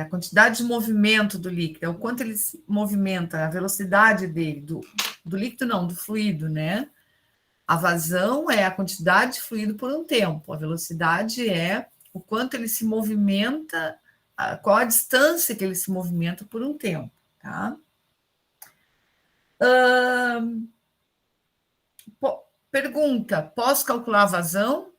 quantidade de movimento do líquido, é o quanto ele se movimenta, a velocidade dele, do líquido não, do fluido, né? A vazão é a quantidade de fluido por um tempo, a velocidade é o quanto ele se movimenta, qual a distância que ele se movimenta por um tempo, tá? Pergunta, posso calcular a vazão?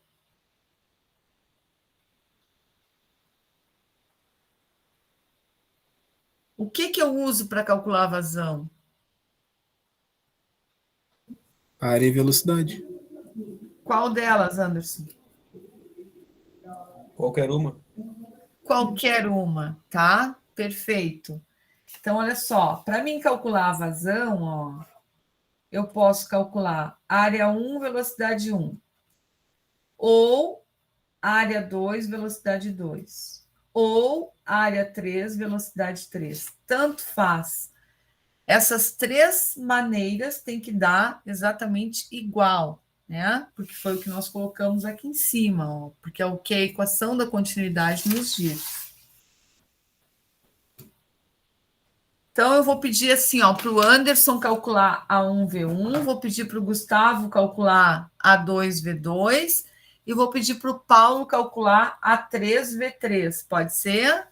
O que eu uso para calcular a vazão? Área e velocidade. Qual delas, Anderson? Qualquer uma. Qualquer uma, tá? Perfeito. Então, olha só, para mim calcular a vazão, ó, eu posso calcular área 1, velocidade 1, ou área 2, velocidade 2, ou área 3, velocidade 3. Tanto faz. Essas três maneiras têm que dar exatamente igual, né? Porque foi o que nós colocamos aqui em cima, ó, porque é o que a equação da continuidade nos diz. Então, eu vou pedir assim, ó, para o Anderson calcular A1V1, vou pedir para o Gustavo calcular A2V2 e vou pedir para o Paulo calcular A3V3, pode ser?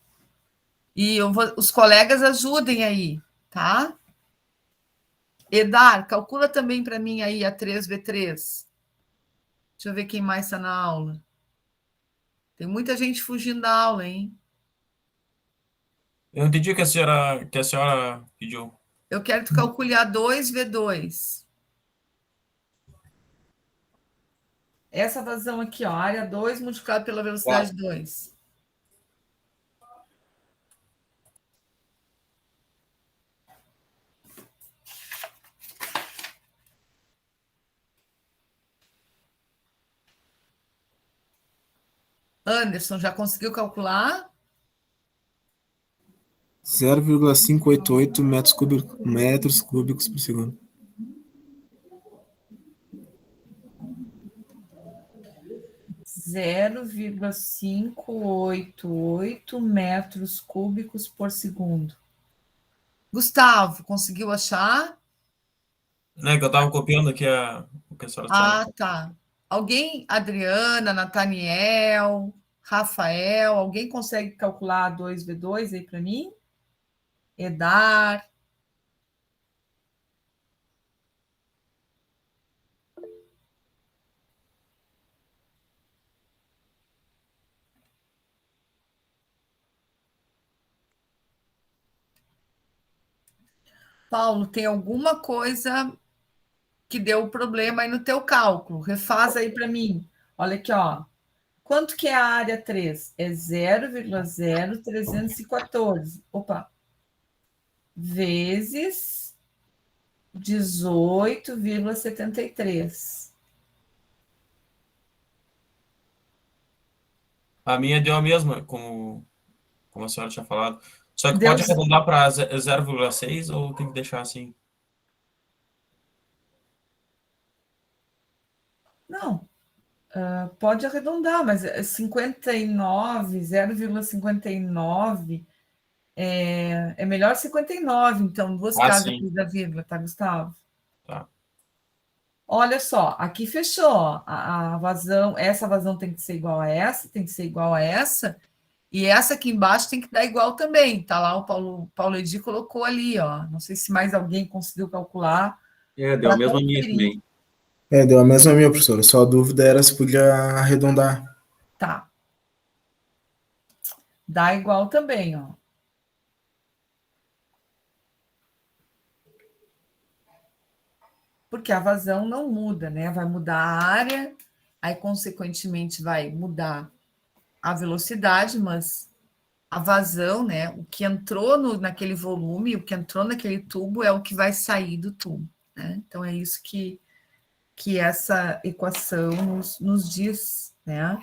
E os colegas ajudem aí, tá? Edar, calcula também para mim aí A3V3. Deixa eu ver quem mais está na aula. Tem muita gente fugindo da aula, hein? Eu entendi o que a senhora pediu. Eu quero que tu calcule A2V2. Essa vazão aqui, ó, área 2 multiplicado pela velocidade 2. Anderson, já conseguiu calcular? 0,588 metros cúbicos por segundo. 0,588 metros cúbicos por segundo. Gustavo, conseguiu achar? Né, que eu estava copiando aqui o que a senhora está. Tá. Alguém, Adriana, Nathaniel, Rafael, alguém consegue calcular A2V2 aí para mim? Edar. Paulo, tem alguma coisa que deu problema aí no teu cálculo? Refaz aí para mim. Olha aqui, ó. Quanto que é a área 3? É 0,0314. Opa. Vezes 18,73. A minha deu a mesma, como a senhora tinha falado. Só que Deu pode arredondar para 0,6 ou tem que deixar assim? Não, pode arredondar, mas 59, 0,59 é melhor 59, então, duas Ah, casas sim. depois da vírgula, tá, Gustavo? Tá. Olha só, aqui fechou, ó, a vazão, essa vazão tem que ser igual a essa, tem que ser igual a essa, e essa aqui embaixo tem que dar igual também, tá lá o Paulo Edi colocou ali, ó, não sei se mais alguém conseguiu calcular Deu a para mesma minha conferir. também. Deu a mesma minha, professora. Só a dúvida era se podia arredondar. Tá. Dá igual também, ó. Porque a vazão não muda, né? Vai mudar a área, aí, consequentemente, vai mudar a velocidade, mas a vazão, né? O que entrou naquele volume, o que entrou naquele tubo é o que vai sair do tubo, né? Então, é isso que essa equação nos diz, né?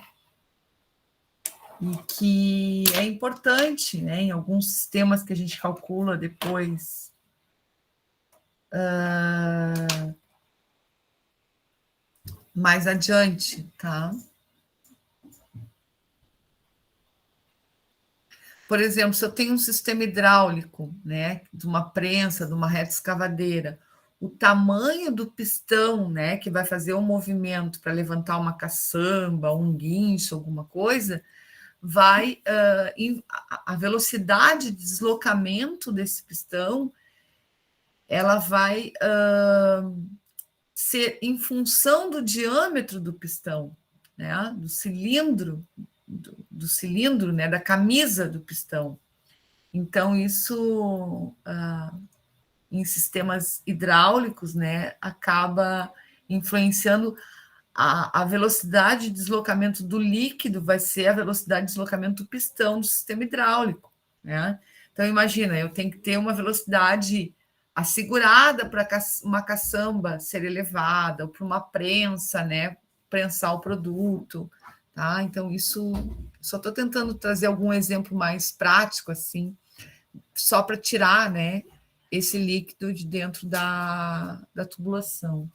E que é importante, né? Em alguns sistemas que a gente calcula depois. Mais adiante, tá? Por exemplo, se eu tenho um sistema hidráulico, né, de uma prensa, de uma reta escavadeira, o tamanho do pistão, né, que vai fazer o movimento para levantar uma caçamba, um guincho, alguma coisa, vai a velocidade de deslocamento desse pistão, ela vai ser em função do diâmetro do pistão, né, do cilindro, né, da camisa do pistão. Então, isso, em sistemas hidráulicos, né, acaba influenciando a velocidade de deslocamento do líquido, vai ser a velocidade de deslocamento do pistão do sistema hidráulico, né? Então, imagina, eu tenho que ter uma velocidade assegurada para uma caçamba ser elevada, ou para uma prensa, né, prensar o produto, tá? Então, isso, só estou tentando trazer algum exemplo mais prático, assim, só para tirar, né, esse líquido de dentro da tubulação.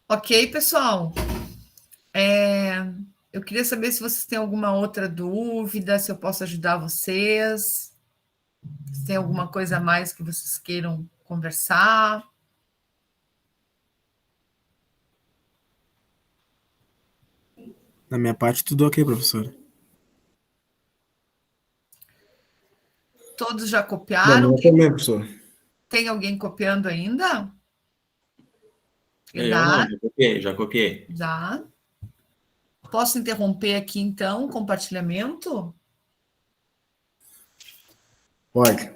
Ok, pessoal? Eu queria saber se vocês têm alguma outra dúvida, se eu posso ajudar vocês, se tem alguma coisa a mais que vocês queiram conversar. Na minha parte, tudo ok, professora. Todos já Da copiaram? minha também, professor. Tem alguém copiando ainda? Eu não, já copiei. Já. Posso interromper aqui, então, o compartilhamento? Pode.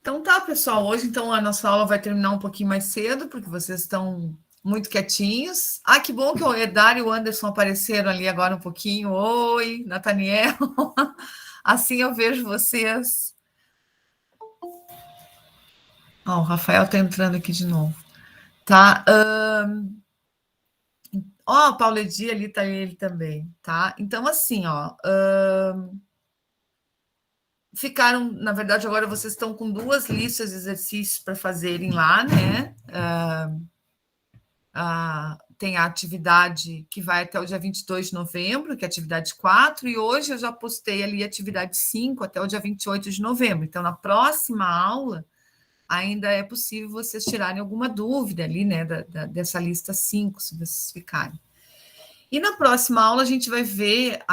Então tá, pessoal. Hoje, então, a nossa aula vai terminar um pouquinho mais cedo, porque vocês estão muito quietinhos. Ah, que bom que o Edar e o Anderson apareceram ali agora um pouquinho. Oi, Nathaniel. Assim eu vejo vocês. Ó, o Rafael está entrando aqui de novo. Tá? Ó, o Paulo Edi ali está ele também, tá? Então, assim, ó. Ficaram, na verdade, agora vocês estão com 2 listas de exercícios para fazerem lá, né? Tem a atividade que vai até o dia 22 de novembro, que é a atividade 4, e hoje eu já postei ali a atividade 5 até o dia 28 de novembro. Então, na próxima aula, ainda é possível vocês tirarem alguma dúvida ali, né, dessa lista 5, se vocês ficarem. E na próxima aula a gente vai ver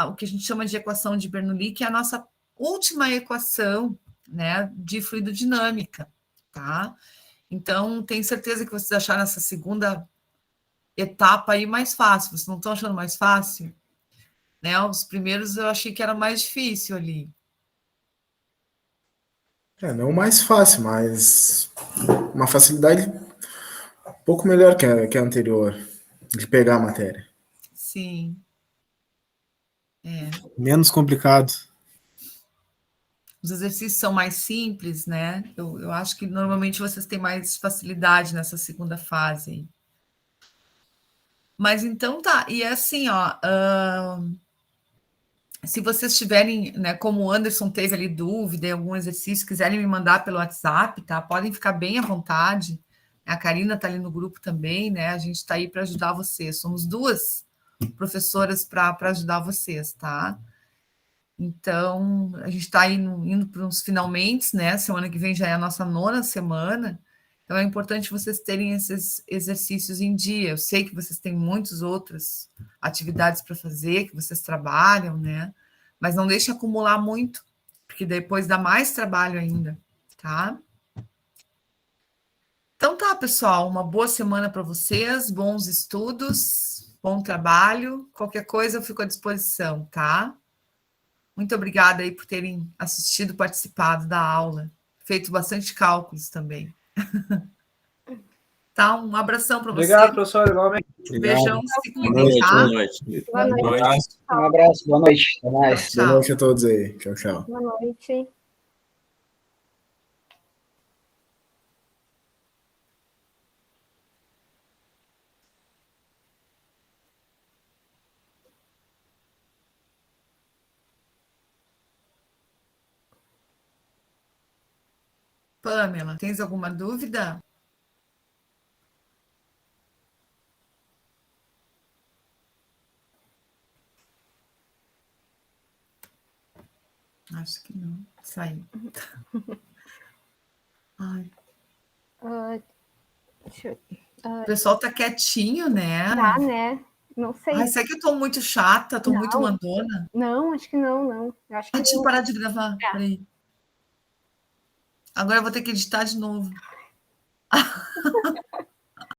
o que a gente chama de equação de Bernoulli, que é a nossa última equação, né, de fluidodinâmica, tá? Então, tenho certeza que vocês acharam essa segunda etapa aí mais fácil. Vocês não estão achando mais fácil? né? Os primeiros eu achei que era mais difícil ali. Não o mais fácil, mas uma facilidade um pouco melhor que a anterior, de pegar a matéria. Sim. Menos complicado. Os exercícios são mais simples, né? Eu acho que normalmente vocês têm mais facilidade nessa segunda fase aí. Mas então tá, e é assim, ó, se vocês tiverem, né, como o Anderson teve ali dúvida em algum exercício, quiserem me mandar pelo WhatsApp, tá? Podem ficar bem à vontade. A Karina tá ali no grupo também, né? A gente tá aí para ajudar vocês. Somos duas professoras para ajudar vocês, tá? Então, a gente está indo para uns finalmente, né? Semana que vem já é a nossa 9ª semana. Então, é importante vocês terem esses exercícios em dia. Eu sei que vocês têm muitas outras atividades para fazer, que vocês trabalham, né? Mas não deixe acumular muito, porque depois dá mais trabalho ainda, tá? Então tá, pessoal, uma boa semana para vocês, bons estudos, bom trabalho. Qualquer coisa eu fico à disposição, tá? Muito obrigada aí por terem assistido, participado da aula, feito bastante cálculos também. Tá? Um abração para vocês. Obrigado, professor. Igualmente. Beijão, se Boa cuidem, noite, tá? boa noite. Boa noite. Boa noite. Um abraço, boa noite. Até mais. Tchau, Boa noite a todos aí. Tchau, tchau. Boa noite. Pamela, tens alguma dúvida? Acho que não. Saiu. Ai, Deixa eu... o pessoal tá quietinho, né? Tá, né? Não sei. Ai, será que eu tô muito chata? Tô muito Não. mandona? Não, acho que não, não. Eu acho que Deixa eu não. parar de gravar. Peraí. Agora eu vou ter que editar de novo.